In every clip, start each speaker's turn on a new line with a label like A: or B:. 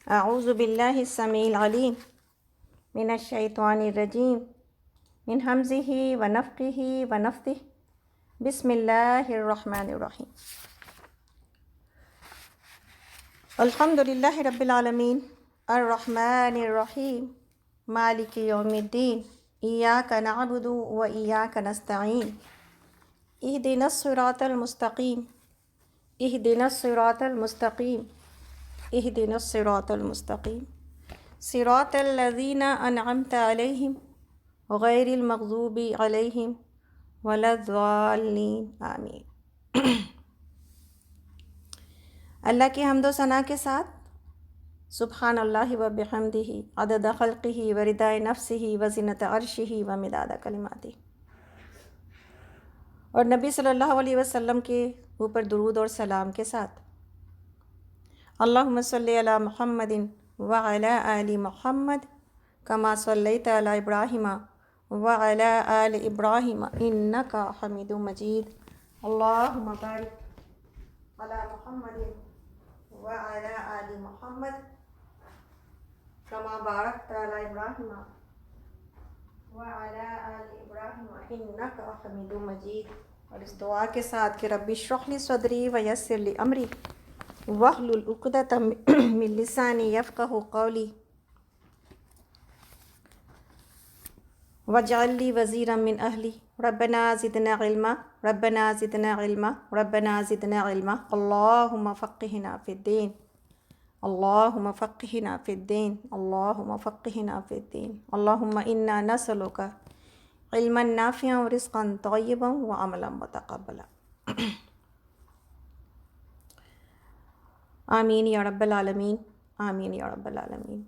A: اعوذ باللہ السمیع العلیم من الشیطان الرجیم من حمزہ ونفخہ ونفثہ بسم اللہ الرحمن الرحیم الحمد للہ رب العالمین الرحمن الرحیم مالک یوم الدین ایاک نعبد و ایاک نستعین اہدنا الصراط المستقیم اہدنا الصراط المستقیم اہدنا الصراط المستقیم صراط الذین انعمت علیہم غیر المغضوب علیہم ولا الضالین آمین۔ اللہ کی حمد و ثنا کے ساتھ سبحان اللہ و بحمدہ عدد خلقہ و رضا نفسہ و زینت عرشہ و مداد کلماتہ، اور نبی صلی اللہ علیہ وسلم کے اوپر درود اور سلام کے ساتھ اللہم صلی علی محمد وعلی آل محمد کما صلیت علی ابراہیم وعلی آل ابراہیم انکا حمید مجید، اللہم بارک علی محمد وعلی آل محمد کما بارکت علی ابراہیم وعلی آل ابراہیم انکا حمید مجید۔ اور اس دعا کے ساتھ کہ رب اشرح لی صدری ویسر لی امری واحلل عقدۃ من لسانی یفقہوا قولی واجعل لی وزیرا من اہلی ربنا زدنا علما ربنا زدنا علما ربنا زدنا علما اللہم فقہنا فی الدین اللہم فقہنا فی الدین اللہم فقہنا فی الدین اللہم انا نسألک علما نافعا ورزقا طیبا وعملا متقبلا آمین یا رب العالمین، آمین یا رب العالمین۔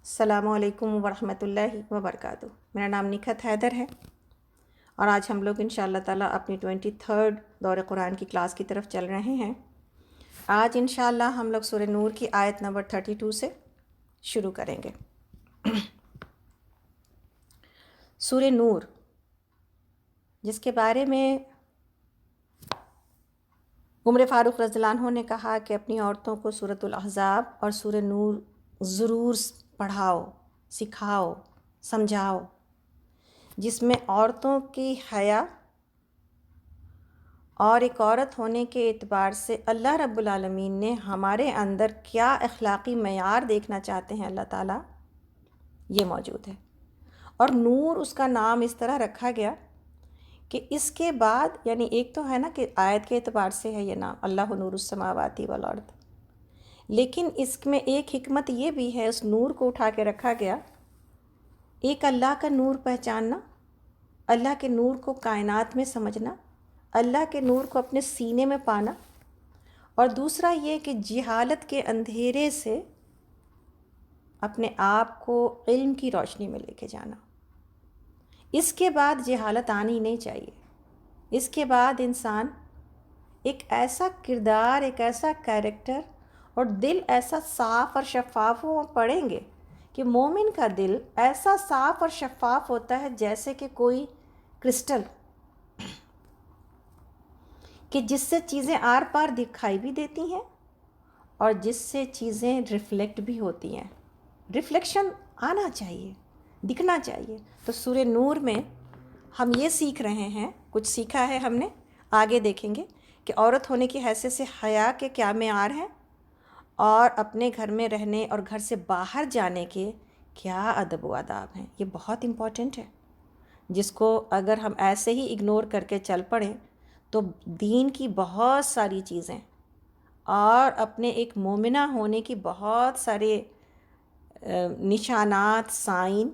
A: السلام علیکم ورحمۃ اللہ وبرکاتہ۔ میرا نام نکھت حیدر ہے اور آج ہم لوگ انشاءاللہ تعالیٰ اپنی 23rd دور قرآن کی کلاس کی طرف چل رہے ہیں۔ آج انشاءاللہ ہم لوگ سورہ نور کی آیت نمبر 32 سے شروع کریں گے۔ سورہ نور، جس کے بارے میں عمر فاروق رضی اللہ عنہ نے کہا کہ اپنی عورتوں کو سورۃ الاحزاب اور سورہ نور ضرور پڑھاؤ، سکھاؤ، سمجھاؤ، جس میں عورتوں کی حیا اور ایک عورت ہونے کے اعتبار سے اللہ رب العالمین نے ہمارے اندر کیا اخلاقی معیار دیکھنا چاہتے ہیں اللہ تعالیٰ، یہ موجود ہے۔ اور نور اس کا نام اس طرح رکھا گیا کہ اس کے بعد، یعنی ایک تو ہے نا کہ آیت کے اعتبار سے ہے یہ نام اللہ نور السماوات والارض، لیکن اس میں ایک حکمت یہ بھی ہے، اس نور کو اٹھا کے رکھا گیا، ایک اللہ کا نور پہچاننا، اللہ کے نور کو کائنات میں سمجھنا، اللہ کے نور کو اپنے سینے میں پانا، اور دوسرا یہ کہ جہالت کے اندھیرے سے اپنے آپ کو علم کی روشنی میں لے کے جانا۔ اس کے بعد جہالت آنی نہیں چاہیے، اس کے بعد انسان ایک ایسا کردار، ایک ایسا کیریکٹر اور دل ایسا صاف اور شفاف ہو پڑیں گے کہ مومن کا دل ایسا صاف اور شفاف ہوتا ہے جیسے کہ کوئی کرسٹل، کہ جس سے چیزیں آر پار دکھائی بھی دیتی ہیں اور جس سے چیزیں ریفلیکٹ بھی ہوتی ہیں۔ ریفلیکشن آنا چاہیے، دکھنا چاہیے۔ تو سورہ نور میں ہم یہ سیکھ رہے ہیں، کچھ سیکھا ہے ہم نے، آگے دیکھیں گے کہ عورت ہونے کی حیثیت سے حیا کے کیا معیار ہیں اور اپنے گھر میں رہنے اور گھر سے باہر جانے کے کیا ادب و آداب ہیں۔ یہ بہت امپورٹنٹ ہے، جس کو اگر ہم ایسے ہی اگنور کر کے چل پڑیں تو دین کی بہت ساری چیزیں اور اپنے ایک مومنہ ہونے کی بہت سارے نشانات، سائن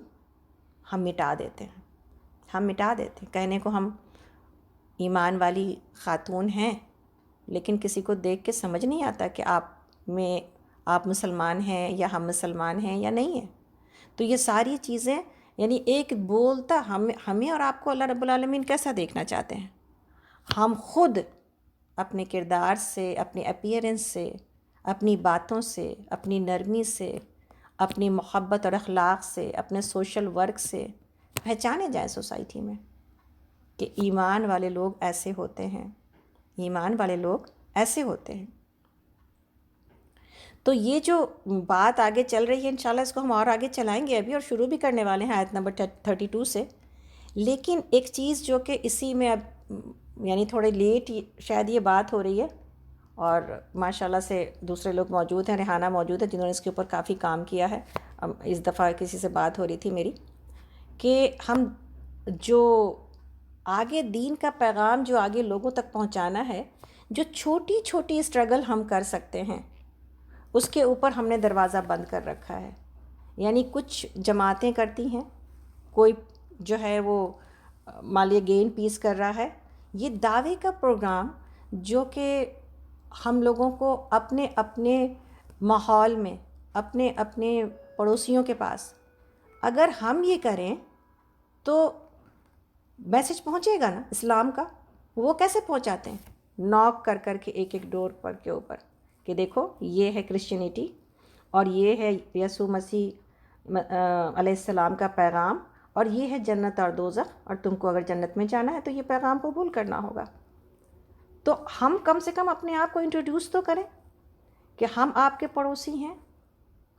A: ہم مٹا دیتے ہیں۔ کہنے کو ہم ایمان والی خاتون ہیں، لیکن کسی کو دیکھ کے سمجھ نہیں آتا کہ آپ مسلمان ہیں یا ہم مسلمان ہیں یا نہیں ہیں۔ تو یہ ساری چیزیں، یعنی ایک بولتا ہمیں اور آپ کو اللہ رب العالمین کیسا دیکھنا چاہتے ہیں۔ ہم خود اپنے کردار سے، اپنے اپیئرنس سے، اپنی باتوں سے، اپنی نرمی سے، اپنی محبت اور اخلاق سے، اپنے سوشل ورک سے پہچانے جائیں سوسائٹی میں کہ ایمان والے لوگ ایسے ہوتے ہیں، ایمان والے لوگ ایسے ہوتے ہیں۔ تو یہ جو بات آگے چل رہی ہے انشاءاللہ اس کو ہم اور آگے چلائیں گے ابھی، اور شروع بھی کرنے والے ہیں آیت نمبر 32 سے. لیکن ایک چیز جو کہ اسی میں اب یعنی تھوڑے لیٹ شاید یہ بات ہو رہی ہے، اور ماشاءاللہ سے دوسرے لوگ موجود ہیں، ریحانہ موجود ہے جنہوں نے اس کے اوپر کافی کام کیا ہے. اس دفعہ کسی سے بات ہو رہی تھی میری کہ ہم جو آگے دین کا پیغام جو آگے لوگوں تک پہنچانا ہے، جو چھوٹی چھوٹی اسٹرگل ہم کر سکتے ہیں اس کے اوپر ہم نے دروازہ بند کر رکھا ہے. یعنی کچھ جماعتیں کرتی ہیں، کوئی جو ہے وہ مالیہ گین پیس کر رہا ہے. یہ دعوے کا پروگرام جو کہ ہم لوگوں کو اپنے اپنے ماحول میں، اپنے اپنے پڑوسیوں کے پاس اگر ہم یہ کریں تو میسج پہنچے گا نا اسلام کا. وہ کیسے پہنچاتے ہیں؟ ناک کر کر کے ایک ایک ڈور پر کے اوپر کہ دیکھو یہ ہے کرسچینٹی اور یہ ہے یسوع مسیح علیہ السلام کا پیغام، اور یہ ہے جنت اور دوزخ، اور تم کو اگر جنت میں جانا ہے تو یہ پیغام قبول کرنا ہوگا. تو ہم کم سے کم اپنے آپ کو انٹروڈیوس تو کریں کہ ہم آپ کے پڑوسی ہیں،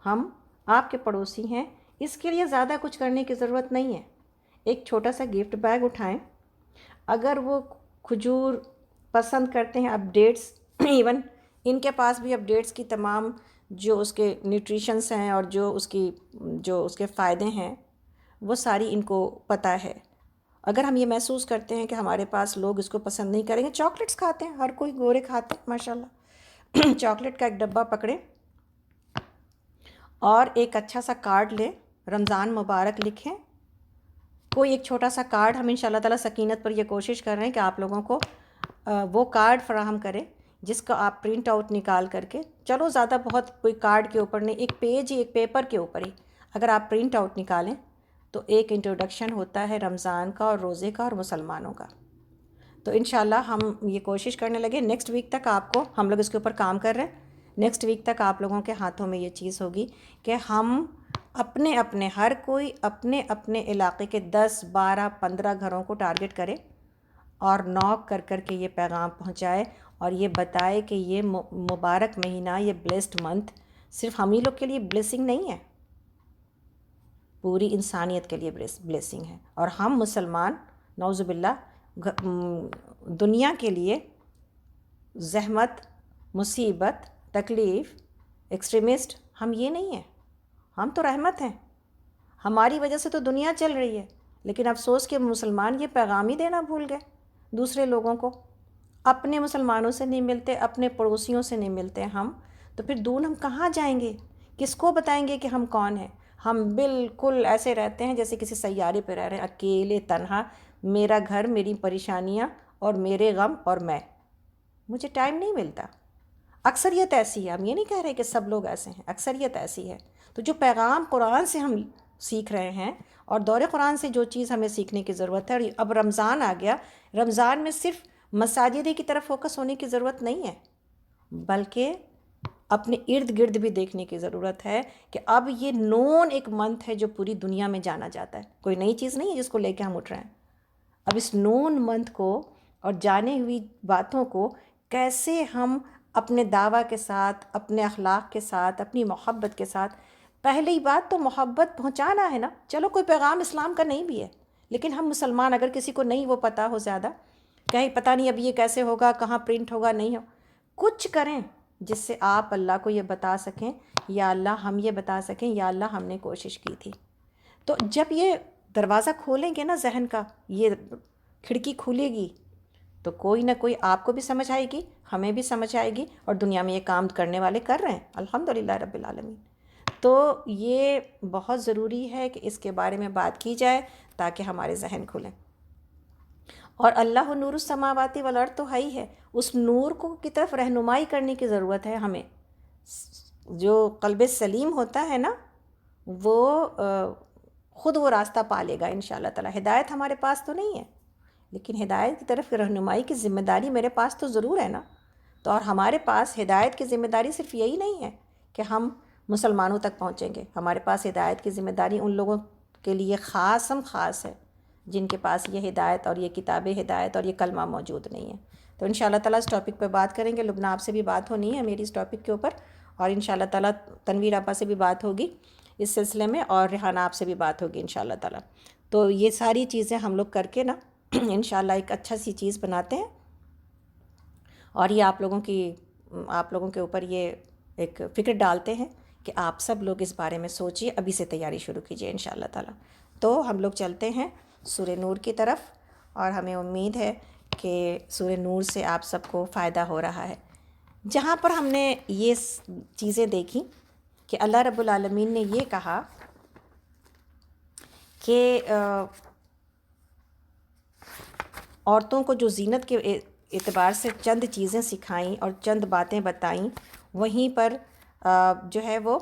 A: ہم آپ کے پڑوسی ہیں. اس کے لیے زیادہ کچھ کرنے کی ضرورت نہیں ہے. ایک چھوٹا سا گفٹ بیگ اٹھائیں. اگر وہ کھجور پسند کرتے ہیں، اپڈیٹس ایون ان کے پاس بھی اپڈیٹس کی تمام جو اس کے نیوٹریشنس ہیں اور جو اس کے فائدے ہیں وہ ساری ان کو پتہ ہے. اگر ہم یہ محسوس کرتے ہیں کہ ہمارے پاس لوگ اس کو پسند نہیں کریں گے، چاکلیٹس کھاتے ہیں، ہر کوئی گورے کھاتے ہیں ماشاءاللہ. چاکلیٹ کا ایک ڈبہ پکڑیں اور ایک اچھا سا کارڈ لیں، رمضان مبارک لکھیں. کوئی ایک چھوٹا سا کارڈ ہم انشاءاللہ تعالیٰ سکینت پر یہ کوشش کر رہے ہیں کہ آپ لوگوں کو وہ کارڈ فراہم کریں جس کا آپ پرنٹ آؤٹ نکال کر کے، چلو زیادہ بہت کوئی کارڈ کے اوپر نہیں، ایک پیج ہی، ایک پیپر کے اوپر ہی اگر آپ پرنٹ آؤٹ نکالیں تو ایک انٹروڈکشن ہوتا ہے رمضان کا اور روزے کا اور مسلمانوں کا. تو انشاءاللہ ہم یہ کوشش کرنے لگے نیکسٹ ویک تک. آپ کو ہم لوگ اس کے اوپر کام کر رہے ہیں، نیکسٹ ویک تک آپ لوگوں کے ہاتھوں میں یہ چیز ہوگی کہ ہم اپنے اپنے ہر کوئی اپنے اپنے علاقے کے 10 12 15 گھروں کو ٹارگٹ کرے اور ناک کر کر کے یہ پیغام پہنچائے اور یہ بتائے کہ یہ مبارک مہینہ، یہ بلیسڈ منتھ صرف ہم ہی لوگ کے لیے بلیسنگ نہیں ہے، پوری انسانیت کے لیے بلیسنگ ہے. اور ہم مسلمان نعوذ باللہ دنیا کے لیے زحمت، مصیبت، تکلیف، ایکسٹریمسٹ ہم یہ نہیں ہیں. ہم تو رحمت ہیں. ہماری وجہ سے تو دنیا چل رہی ہے، لیکن افسوس کہ مسلمان یہ پیغام ہی دینا بھول گئے دوسرے لوگوں کو. اپنے مسلمانوں سے نہیں ملتے، اپنے پڑوسیوں سے نہیں ملتے ہم، تو پھر دور ہم کہاں جائیں گے؟ کس کو بتائیں گے کہ ہم کون ہیں؟ ہم بالکل ایسے رہتے ہیں جیسے کسی سیارے پہ رہ رہے ہیں، اکیلے تنہا. میرا گھر، میری پریشانیاں اور میرے غم اور میں، مجھے ٹائم نہیں ملتا. اکثریت ایسی ہے، ہم یہ نہیں کہہ رہے کہ سب لوگ ایسے ہیں، اکثریت ایسی ہے. تو جو پیغام قرآن سے ہم سیکھ رہے ہیں اور دور قرآن سے جو چیز ہمیں سیکھنے کی ضرورت ہے، اور اب رمضان آ گیا، رمضان میں صرف مساجد کی طرف فوکس ہونے کی ضرورت نہیں ہے، بلکہ اپنے ارد گرد بھی دیکھنے کی ضرورت ہے کہ اب یہ نون ایک منتھ ہے جو پوری دنیا میں جانا جاتا ہے. کوئی نئی چیز نہیں ہے جس کو لے کے ہم اٹھ رہے ہیں. اب اس نون منتھ کو اور جانے ہوئی باتوں کو کیسے ہم اپنے دعویٰ کے ساتھ، اپنے اخلاق کے ساتھ، اپنی محبت کے ساتھ، پہلی بات تو محبت پہنچانا ہے نا. چلو کوئی پیغام اسلام کا نہیں بھی ہے، لیکن ہم مسلمان اگر کسی کو نہیں وہ پتہ ہو زیادہ، کہیں پتہ نہیں اب یہ کیسے ہوگا، کہاں پرنٹ ہوگا، نہیں ہو، کچھ کریں جس سے آپ اللہ کو یہ بتا سکیں، یا اللہ ہم یہ بتا سکیں، یا اللہ ہم نے کوشش کی تھی. تو جب یہ دروازہ کھولیں گے نا ذہن کا، یہ کھڑکی کھولے گی تو کوئی نہ کوئی آپ کو بھی سمجھ آئے گی، ہمیں بھی سمجھ آئے گی، اور دنیا میں یہ کام کرنے والے کر رہے ہیں الحمدللہ رب العالمین. تو یہ بہت ضروری ہے کہ اس کے بارے میں بات کی جائے تاکہ ہمارے ذہن کھلیں. اور اللہ نور السماوات والارض تو ہے ہی ہے، اس نور کو کی طرف رہنمائی کرنے کی ضرورت ہے ہمیں. جو قلب سلیم ہوتا ہے نا، وہ خود وہ راستہ پا لے گا انشاءاللہ تعالی. ہدایت ہمارے پاس تو نہیں ہے، لیکن ہدایت کی طرف رہنمائی کی ذمہ داری میرے پاس تو ضرور ہے نا. تو اور ہمارے پاس ہدایت کی ذمہ داری صرف یہی نہیں ہے کہ ہم مسلمانوں تک پہنچیں گے. ہمارے پاس ہدایت کی ذمہ داری ان لوگوں کے لیے خاص ہے جن کے پاس یہ ہدایت اور یہ کتاب ہدایت اور یہ کلمہ موجود نہیں ہے. تو انشاءاللہ تعالیٰ اس ٹاپک پہ بات کریں گے. لبنہ آپ سے بھی بات ہونی ہے میری اس ٹاپک کے اوپر، اور انشاءاللہ تعالیٰ تنویر آپا سے بھی بات ہوگی اس سلسلے میں، اور ریحانہ آپ سے بھی بات ہوگی انشاءاللہ تعالیٰ. تو یہ ساری چیزیں ہم لوگ کر کے نا انشاءاللہ ایک اچھا سی چیز بناتے ہیں، اور یہ آپ لوگوں کے اوپر یہ ایک فکر ڈالتے ہیں کہ آپ سب لوگ اس بارے میں سوچیے، ابھی سے تیاری شروع کیجیے انشاءاللہ تعالیٰ. تو ہم لوگ چلتے ہیں سورہ نور کی طرف، اور ہمیں امید ہے کہ سورہ نور سے آپ سب کو فائدہ ہو رہا ہے. جہاں پر ہم نے یہ چیزیں دیکھی کہ اللہ رب العالمین نے یہ کہا کہ عورتوں کو جو زینت کے اعتبار سے چند چیزیں سکھائیں اور چند باتیں بتائیں، وہیں پر جو ہے وہ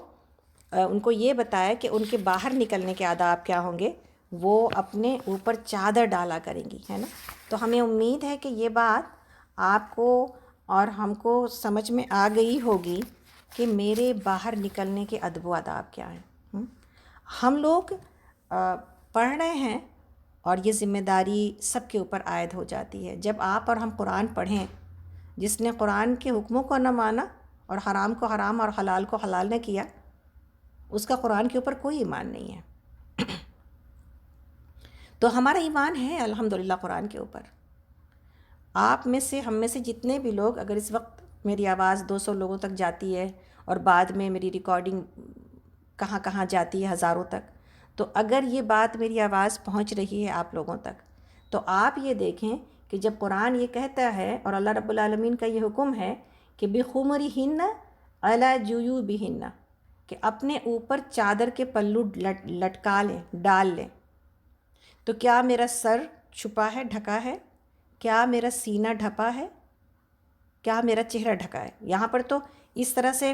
A: ان کو یہ بتایا کہ ان کے باہر نکلنے کے آداب کیا ہوں گے. وہ اپنے اوپر چادر ڈالا کریں گی، ہے نا. تو ہمیں امید ہے کہ یہ بات آپ کو اور ہم کو سمجھ میں آ گئی ہوگی کہ میرے باہر نکلنے کے ادب و آداب کیا ہیں. ہم لوگ پڑھ رہے ہیں، اور یہ ذمہ داری سب کے اوپر عائد ہو جاتی ہے. جب آپ اور ہم قرآن پڑھیں، جس نے قرآن کے حکموں کو نہ مانا اور حرام کو حرام اور حلال کو حلال نہ کیا، اس کا قرآن کے اوپر کوئی ایمان نہیں ہے. تو ہمارا ایمان ہے الحمدللہ قرآن کے اوپر. آپ میں سے، ہم میں سے جتنے بھی لوگ، اگر اس وقت میری آواز 200 لوگوں تک جاتی ہے، اور بعد میں میری ریکارڈنگ کہاں کہاں جاتی ہے ہزاروں تک، تو اگر یہ بات میری آواز پہنچ رہی ہے آپ لوگوں تک، تو آپ یہ دیکھیں کہ جب قرآن یہ کہتا ہے اور اللہ رب العالمین کا یہ حکم ہے کہ بِخُمُرِہِنَّ عَلَى جُیُوبِہِنَّ، کہ اپنے اوپر چادر کے پلو لٹکا لیں، ڈال لیں، تو کیا میرا سر چھپا ہے، ڈھکا ہے؟ کیا میرا سینہ ڈھپا ہے؟ کیا میرا چہرہ ڈھکا ہے؟ یہاں پر تو اس طرح سے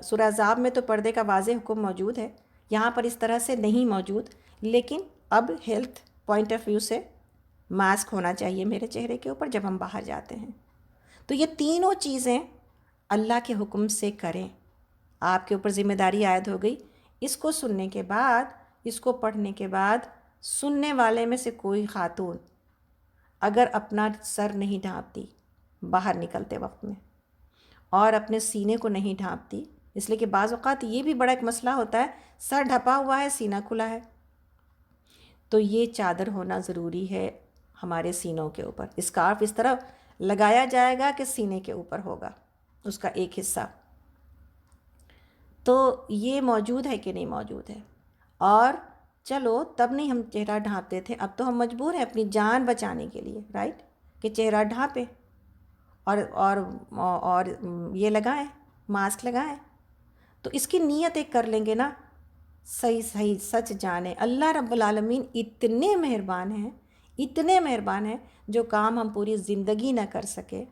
A: سورہ احزاب میں تو پردے کا واضح حکم موجود ہے، یہاں پر اس طرح سے نہیں موجود. لیکن اب ہیلتھ پوائنٹ آف ویو سے ماسک ہونا چاہیے میرے چہرے کے اوپر جب ہم باہر جاتے ہیں. تو یہ تینوں چیزیں اللہ کے حکم سے کریں. آپ کے اوپر ذمہ داری عائد ہو گئی. اس کو سننے کے بعد، اس کو پڑھنے کے بعد، سننے والے میں سے کوئی خاتون اگر اپنا سر نہیں ڈھانپتی باہر نکلتے وقت میں، اور اپنے سینے کو نہیں ڈھانپتی، اس لیے کہ بعض اوقات یہ بھی بڑا ایک مسئلہ ہوتا ہے، سر ڈھپا ہوا ہے، سینہ کھلا ہے، تو یہ چادر ہونا ضروری ہے ہمارے سینوں کے اوپر. اسکارف اس طرح لگایا جائے گا کہ سینے کے اوپر ہوگا اس کا ایک حصہ. تو یہ موجود ہے کہ نہیں موجود ہے. اور چلو تب نہیں ہم چہرہ ڈھانپتے تھے، اب تو ہم مجبور ہیں اپنی جان بچانے کے لیے، رائٹ، کہ چہرہ ڈھانپیں اور یہ لگائیں، ماسک لگائیں. تو اس کی نیت ایک کر لیں گے نا. صحیح سچ جانیں اللہ رب العالمین اتنے مہربان ہیں، اتنے مہربان ہیں، جو کام ہم پوری زندگی نہ کر سکے،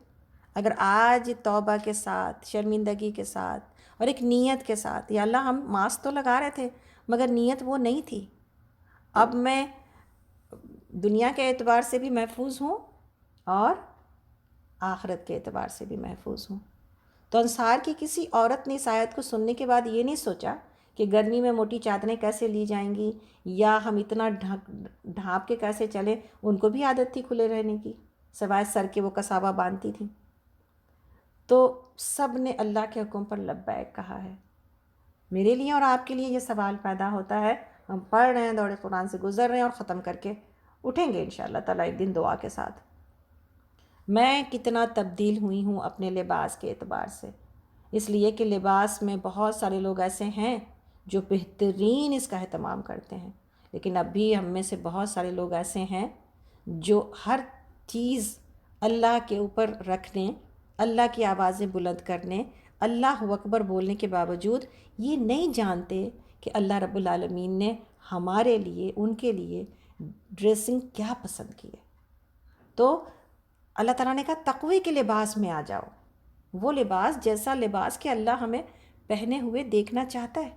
A: اگر آج توبہ کے ساتھ، شرمندگی کے ساتھ، اور ایک نیت کے ساتھ، یا اللہ ہم ماسک تو لگا رہے تھے مگر نیت وہ نہیں تھی، اب میں دنیا کے اعتبار سے بھی محفوظ ہوں اور آخرت کے اعتبار سے بھی محفوظ ہوں. تو انصار کی کسی عورت نے اس آیت کو سننے کے بعد یہ نہیں سوچا کہ گرمی میں موٹی چادریں کیسے لی جائیں گی، یا ہم اتنا ڈھانپ کے کیسے چلیں. ان کو بھی عادت تھی کھلے رہنے کی، سوائے سر کے وہ کساوا باندھتی تھیں. تو سب نے اللہ کے حکم پر لبیک کہا ہے. میرے لیے اور آپ کے لیے یہ سوال پیدا ہوتا ہے، ہم پڑھ رہے ہیں، دور قرآن سے گزر رہے ہیں، اور ختم کر کے اٹھیں گے انشاءاللہ تعالیٰ ایک دن دعا کے ساتھ. میں کتنا تبدیل ہوئی ہوں اپنے لباس کے اعتبار سے، اس لیے کہ لباس میں بہت سارے لوگ ایسے ہیں جو بہترین اس کا اہتمام کرتے ہیں، لیکن اب بھی ہم میں سے بہت سارے لوگ ایسے ہیں جو ہر چیز اللہ کے اوپر رکھنے، اللہ کی آوازیں بلند کرنے، اللہ اکبر بولنے کے باوجود یہ نہیں جانتے کہ اللہ رب العالمین نے ہمارے لیے، ان کے لیے ڈریسنگ کیا پسند کی ہے. تو اللہ تعالیٰ نے کہا تقوی کے لباس میں آ جاؤ، وہ لباس جیسا لباس کہ اللہ ہمیں پہنے ہوئے دیکھنا چاہتا ہے.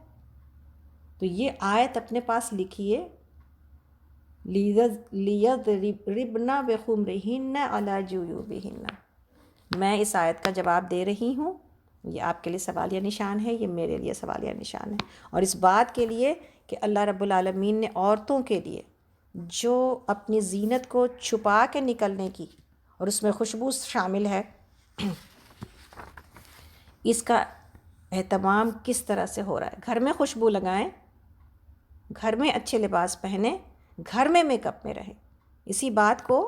A: تو یہ آیت اپنے پاس لکھیے، لِيَضْرِبْنَ بِخُمُرِهِنَّ عَلَى جُيُوبِهِنَّ. میں اس آیت کا جواب دے رہی ہوں. یہ آپ کے لیے سوالیہ نشان ہے، یہ میرے لیے سوالیہ نشان ہے، اور اس بات کے لیے کہ اللہ رب العالمین نے عورتوں کے لیے جو اپنی زینت کو چھپا کے نکلنے کی، اور اس میں خوشبو شامل ہے، اس کا اہتمام کس طرح سے ہو رہا ہے. گھر میں خوشبو لگائیں، گھر میں اچھے لباس پہنیں، گھر میں میک اپ میں رہیں. اسی بات کو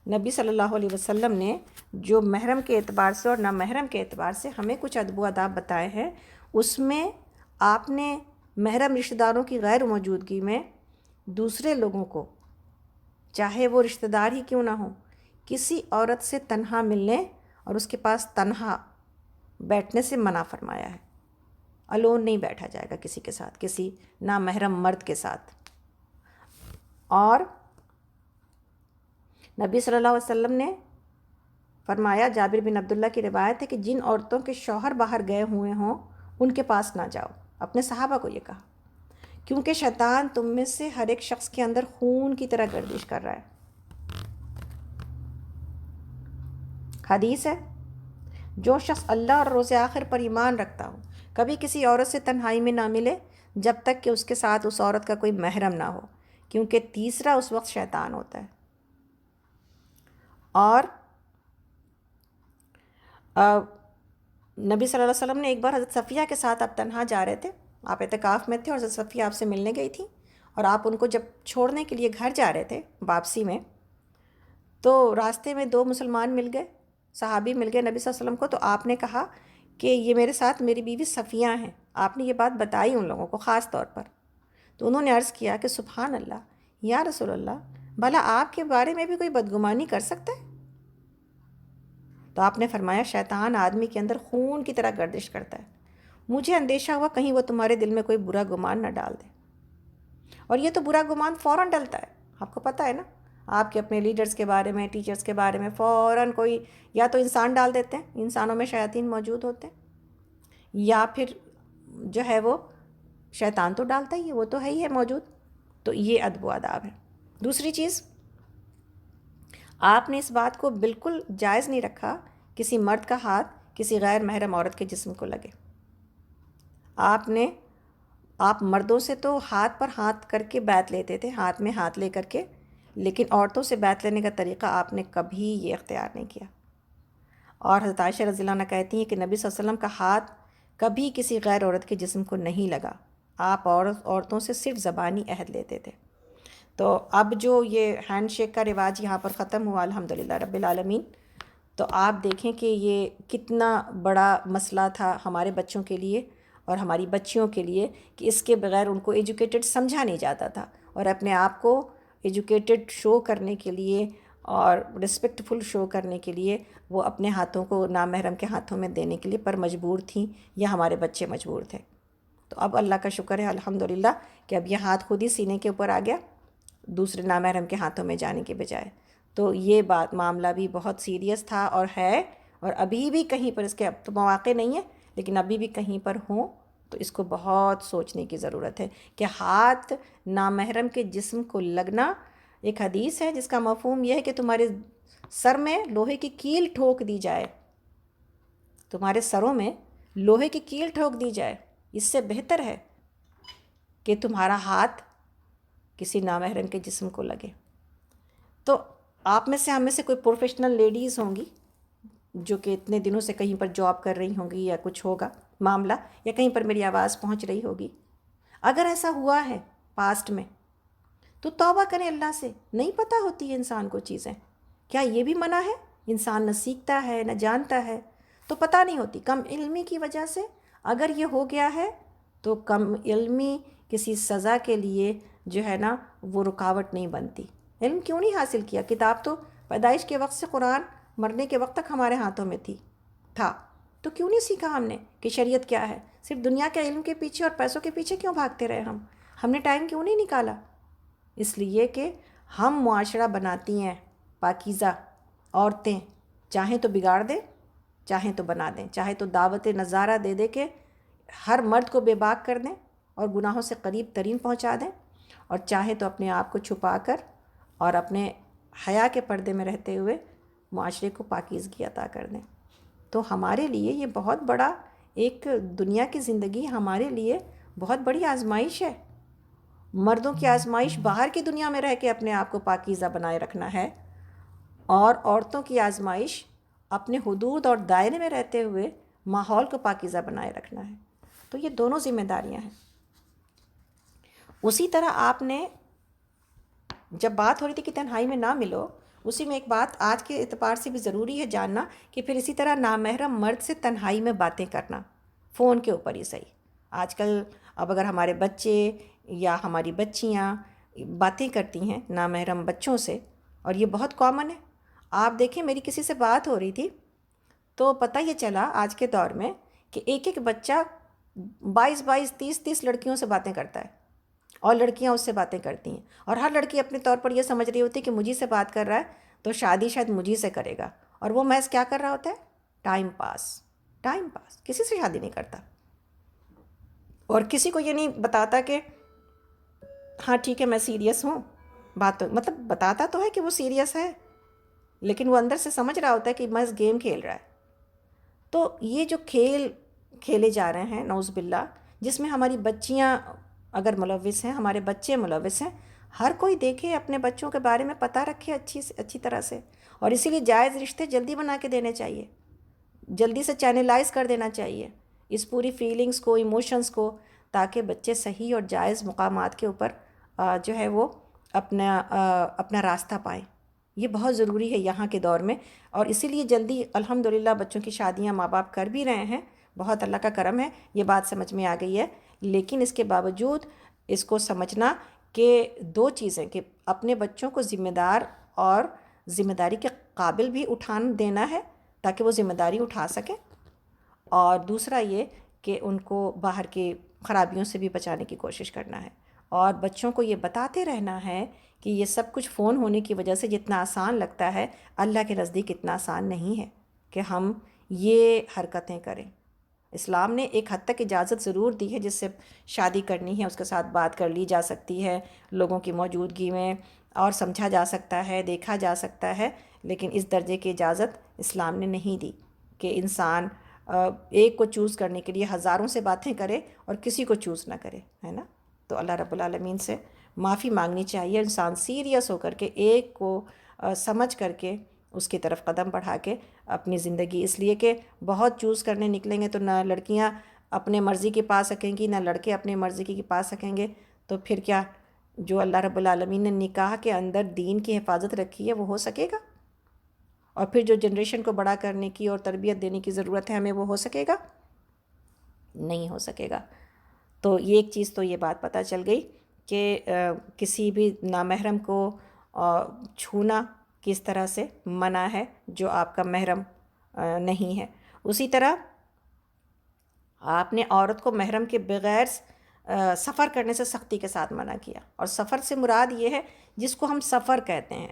A: نبی صلی اللہ علیہ وسلم نے جو محرم کے اعتبار سے اور نامحرم کے اعتبار سے ہمیں کچھ ادب و آداب بتائے ہیں، اس میں آپ نے محرم رشتہ داروں کی غیر موجودگی میں دوسرے لوگوں کو، چاہے وہ رشتہ دار ہی کیوں نہ ہوں، کسی عورت سے تنہا ملنے اور اس کے پاس تنہا بیٹھنے سے منع فرمایا ہے. الون نہیں بیٹھا جائے گا کسی کے ساتھ، کسی نامحرم مرد کے ساتھ. اور نبی صلی اللہ علیہ وسلم نے فرمایا، جابر بن عبداللہ کی روایت ہے کہ جن عورتوں کے شوہر باہر گئے ہوئے ہوں ان کے پاس نہ جاؤ. اپنے صحابہ کو یہ کہا، کیونکہ شیطان تم میں سے ہر ایک شخص کے اندر خون کی طرح گردش کر رہا ہے. حدیث ہے، جو شخص اللہ اور روز آخر پر ایمان رکھتا ہو کبھی کسی عورت سے تنہائی میں نہ ملے جب تک کہ اس کے ساتھ اس عورت کا کوئی محرم نہ ہو، کیونکہ تیسرا اس وقت شیطان ہوتا ہے. اور نبی صلی اللہ علیہ وسلم نے ایک بار حضرت صفیہ کے ساتھ آپ تنہا جا رہے تھے، آپ اعتکاف میں تھے اور حضرت صفیہ آپ سے ملنے گئی تھی، اور آپ ان کو جب چھوڑنے کے لیے گھر جا رہے تھے واپسی میں، تو راستے میں دو مسلمان مل گئے، صحابی مل گئے نبی صلی اللہ علیہ وسلم کو. تو آپ نے کہا کہ یہ میرے ساتھ میری بیوی صفیہ ہیں. آپ نے یہ بات بتائی ان لوگوں کو خاص طور پر. تو انہوں نے عرض کیا کہ سبحان اللہ یا رسول اللہ، بھلا آپ کے بارے میں بھی کوئی بدگمانی کر سکتا ہے؟ تو آپ نے فرمایا، شیطان آدمی کے اندر خون کی طرح گردش کرتا ہے، مجھے اندیشہ ہوا کہیں وہ تمہارے دل میں کوئی برا گمان نہ ڈال دے. اور یہ تو برا گمان فوراً ڈلتا ہے، آپ کو پتہ ہے نا، آپ کے اپنے لیڈرز کے بارے میں، ٹیچرز کے بارے میں فوراً کوئی یا تو انسان ڈال دیتے ہیں، انسانوں میں شیاطین موجود ہوتے ہیں، یا پھر جو ہے وہ شیطان تو ڈالتا ہی ہے، وہ تو ہے ہی ہے موجود. تو یہ ادب و آداب ہے. دوسری چیز، آپ نے اس بات کو بالکل جائز نہیں رکھا کسی مرد کا ہاتھ کسی غیر محرم عورت کے جسم کو لگے. آپ مردوں سے تو ہاتھ پر ہاتھ کر کے بیعت لیتے تھے، ہاتھ میں ہاتھ لے کر کے، لیکن عورتوں سے بیعت لینے کا طریقہ آپ نے کبھی یہ اختیار نہیں کیا. اور حضرت عائشہ رضی اللہ عنہ کہتی ہیں کہ نبی صلی اللہ علیہ وسلم کا ہاتھ کبھی کسی غیر عورت کے جسم کو نہیں لگا. آپ عورتوں سے صرف زبانی عہد لیتے تھے. تو اب جو یہ ہینڈ شیک کا رواج یہاں پر ختم ہوا الحمدللہ رب العالمین. تو آپ دیکھیں کہ یہ کتنا بڑا مسئلہ تھا ہمارے بچوں کے لیے اور ہماری بچیوں کے لیے کہ اس کے بغیر ان کو ایجوکیٹڈ سمجھا نہیں جاتا تھا، اور اپنے آپ کو ایجوکیٹڈ شو کرنے کے لیے اور رسپیکٹفل شو کرنے کے لیے وہ اپنے ہاتھوں کو نامحرم کے ہاتھوں میں دینے کے لیے پر مجبور تھیں، یا ہمارے بچے مجبور تھے. تو اب اللہ کا شکر ہے الحمدللہ کہ اب یہ ہاتھ خود ہی سینے کے اوپر آ گیا دوسرے نامحرم کے ہاتھوں میں جانے کے بجائے. تو یہ معاملہ بھی بہت سیریس تھا اور ہے، اور ابھی بھی کہیں پر اس کے اب تو مواقع نہیں ہیں، لیکن ابھی بھی کہیں پر ہوں تو اس کو بہت سوچنے کی ضرورت ہے کہ ہاتھ نامحرم کے جسم کو لگنا. ایک حدیث ہے جس کا مفہوم یہ ہے کہ تمہارے سر میں لوہے کی کیل ٹھوک دی جائے، تمہارے سروں میں لوہے کی کیل ٹھوک دی جائے، اس سے بہتر ہے کہ تمہارا ہاتھ کسی نامحرم کے جسم کو لگے. تو آپ میں سے ہم میں سے کوئی پروفیشنل لیڈیز ہوں گی جو کہ اتنے دنوں سے کہیں پر جاب کر رہی ہوں گی یا کچھ ہوگا معاملہ، یا کہیں پر میری آواز پہنچ رہی ہوگی. اگر ایسا ہوا ہے پاسٹ میں تو توبہ کریں اللہ سے. نہیں پتہ ہوتی ہے انسان کو چیزیں، کیا یہ بھی منع ہے؟ انسان نہ سیکھتا ہے نہ جانتا ہے تو پتہ نہیں ہوتی. کم علمی کی وجہ سے اگر یہ ہو گیا ہے تو کم علمی کسی سزا کے لیے جو ہے نا وہ رکاوٹ نہیں بنتی. علم کیوں نہیں حاصل کیا؟ کتاب تو پیدائش کے وقت سے قرآن مرنے کے وقت تک ہمارے ہاتھوں میں تھا، تو کیوں نہیں سیکھا ہم نے کہ شریعت کیا ہے؟ صرف دنیا کے علم کے پیچھے اور پیسوں کے پیچھے کیوں بھاگتے رہے ہم نے ٹائم کیوں نہیں نکالا؟ اس لیے کہ ہم معاشرہ بناتی ہیں پاکیزہ عورتیں، چاہیں تو بگاڑ دیں چاہیں تو بنا دیں، چاہے تو دعوت نظارہ دے دے کے ہر مرد کو بے باک کر دیں اور گناہوں سے قریب ترین پہنچا دیں، اور چاہے تو اپنے آپ کو چھپا کر اور اپنے حیا کے پردے میں رہتے ہوئے معاشرے کو پاکیزگی عطا کر دیں. تو ہمارے لیے یہ بہت بڑا ایک دنیا کی زندگی ہمارے لیے بہت بڑی آزمائش ہے. مردوں کی آزمائش باہر کی دنیا میں رہ کے اپنے آپ کو پاکیزہ بنائے رکھنا ہے، اور عورتوں کی آزمائش اپنے حدود اور دائرے میں رہتے ہوئے ماحول کو پاکیزہ بنائے رکھنا ہے. تو یہ دونوں ذمہ داریاں ہیں۔ اسی طرح آپ نے جب بات ہو رہی تھی کہ تنہائی میں نہ ملو، اسی میں ایک بات آج کے اعتبار سے بھی ضروری ہے جاننا کہ پھر اسی طرح نامحرم مرد سے تنہائی میں باتیں کرنا، فون کے اوپر ہی صحیح۔ آج کل اب اگر ہمارے بچے یا ہماری بچیاں باتیں کرتی ہیں نامحرم بچوں سے، اور یہ بہت کامن ہے، آپ دیکھیں میری کسی سے بات ہو رہی تھی تو پتہ یہ چلا آج کے دور میں کہ ایک ایک بچہ 22 30 لڑکیوں سے باتیں کرتا ہے، اور لڑکیاں اس سے باتیں کرتی ہیں، اور ہر لڑکی اپنے طور پر یہ سمجھ رہی ہوتی ہے کہ مجھے سے بات کر رہا ہے تو شادی شاید مجھے سے کرے گا، اور وہ محض کیا کر رہا ہوتا ہے؟ Time pass. ٹائم پاس، کسی سے شادی نہیں کرتا، اور کسی کو یہ نہیں بتاتا کہ ہاں ٹھیک ہے میں سیریس ہوں، بات تو مطلب بتاتا تو ہے کہ وہ سیریس ہے، لیکن وہ اندر سے سمجھ رہا ہوتا ہے کہ محض گیم کھیل رہا ہے۔ تو یہ جو کھیل کھیلے جا رہے ہیں نعوذ باللہ، جس میں ہماری بچیاں اگر ملوث ہیں، ہمارے بچے ملوث ہیں، ہر کوئی دیکھے اپنے بچوں کے بارے میں پتہ رکھے اچھی طرح سے، اور اسی لیے جائز رشتے جلدی بنا کے دینے چاہیے، جلدی سے چینلائز کر دینا چاہیے اس پوری فیلنگز کو، ایموشنز کو، تاکہ بچے صحیح اور جائز مقامات کے اوپر جو ہے وہ اپنا راستہ پائیں۔ یہ بہت ضروری ہے یہاں کے دور میں، اور اسی لیے جلدی الحمدللہ بچوں کی شادیاں ماں باپ کر بھی رہے ہیں، بہت اللہ کا کرم ہے، یہ بات سمجھ میں آ گئی ہے۔ لیکن اس کے باوجود اس کو سمجھنا کہ دو چیزیں، کہ اپنے بچوں کو ذمہ دار اور ذمہ داری کے قابل بھی اٹھان دینا ہے تاکہ وہ ذمہ داری اٹھا سکیں، اور دوسرا یہ کہ ان کو باہر کی خرابیوں سے بھی بچانے کی کوشش کرنا ہے، اور بچوں کو یہ بتاتے رہنا ہے کہ یہ سب کچھ فون ہونے کی وجہ سے جتنا آسان لگتا ہے، اللہ کے نزدیک اتنا آسان نہیں ہے کہ ہم یہ حرکتیں کریں۔ اسلام نے ایک حد تک اجازت ضرور دی ہے، جس سے شادی کرنی ہے اس کے ساتھ بات کر لی جا سکتی ہے لوگوں کی موجودگی میں، اور سمجھا جا سکتا ہے، دیکھا جا سکتا ہے، لیکن اس درجے کی اجازت اسلام نے نہیں دی کہ انسان ایک کو چوز کرنے کے لیے ہزاروں سے باتیں کرے اور کسی کو چوز نہ کرے، ہے نا؟ تو اللہ رب العالمین سے معافی مانگنی چاہیے، انسان سیریس ہو کر کے ایک کو سمجھ کر کے اس کی طرف قدم بڑھا کے اپنی زندگی، اس لیے کہ بہت چوز کرنے نکلیں گے تو نہ لڑکیاں اپنے مرضی کی پا سکیں گی، نہ لڑکے اپنے مرضی کی پا سکیں گے، تو پھر کیا جو اللہ رب العالمین نے نکاح کے اندر دین کی حفاظت رکھی ہے وہ ہو سکے گا؟ اور پھر جو جنریشن کو بڑا کرنے کی اور تربیت دینے کی ضرورت ہے ہمیں، وہ ہو سکے گا؟ نہیں ہو سکے گا۔ تو یہ ایک چیز تو یہ بات پتہ چل گئی کہ کسی بھی نامحرم کو چھونا کس طرح سے منع ہے جو آپ کا محرم نہیں ہے۔ اسی طرح آپ نے عورت کو محرم کے بغیر سفر کرنے سے سختی کے ساتھ منع کیا، اور سفر سے مراد یہ ہے جس کو ہم سفر کہتے ہیں،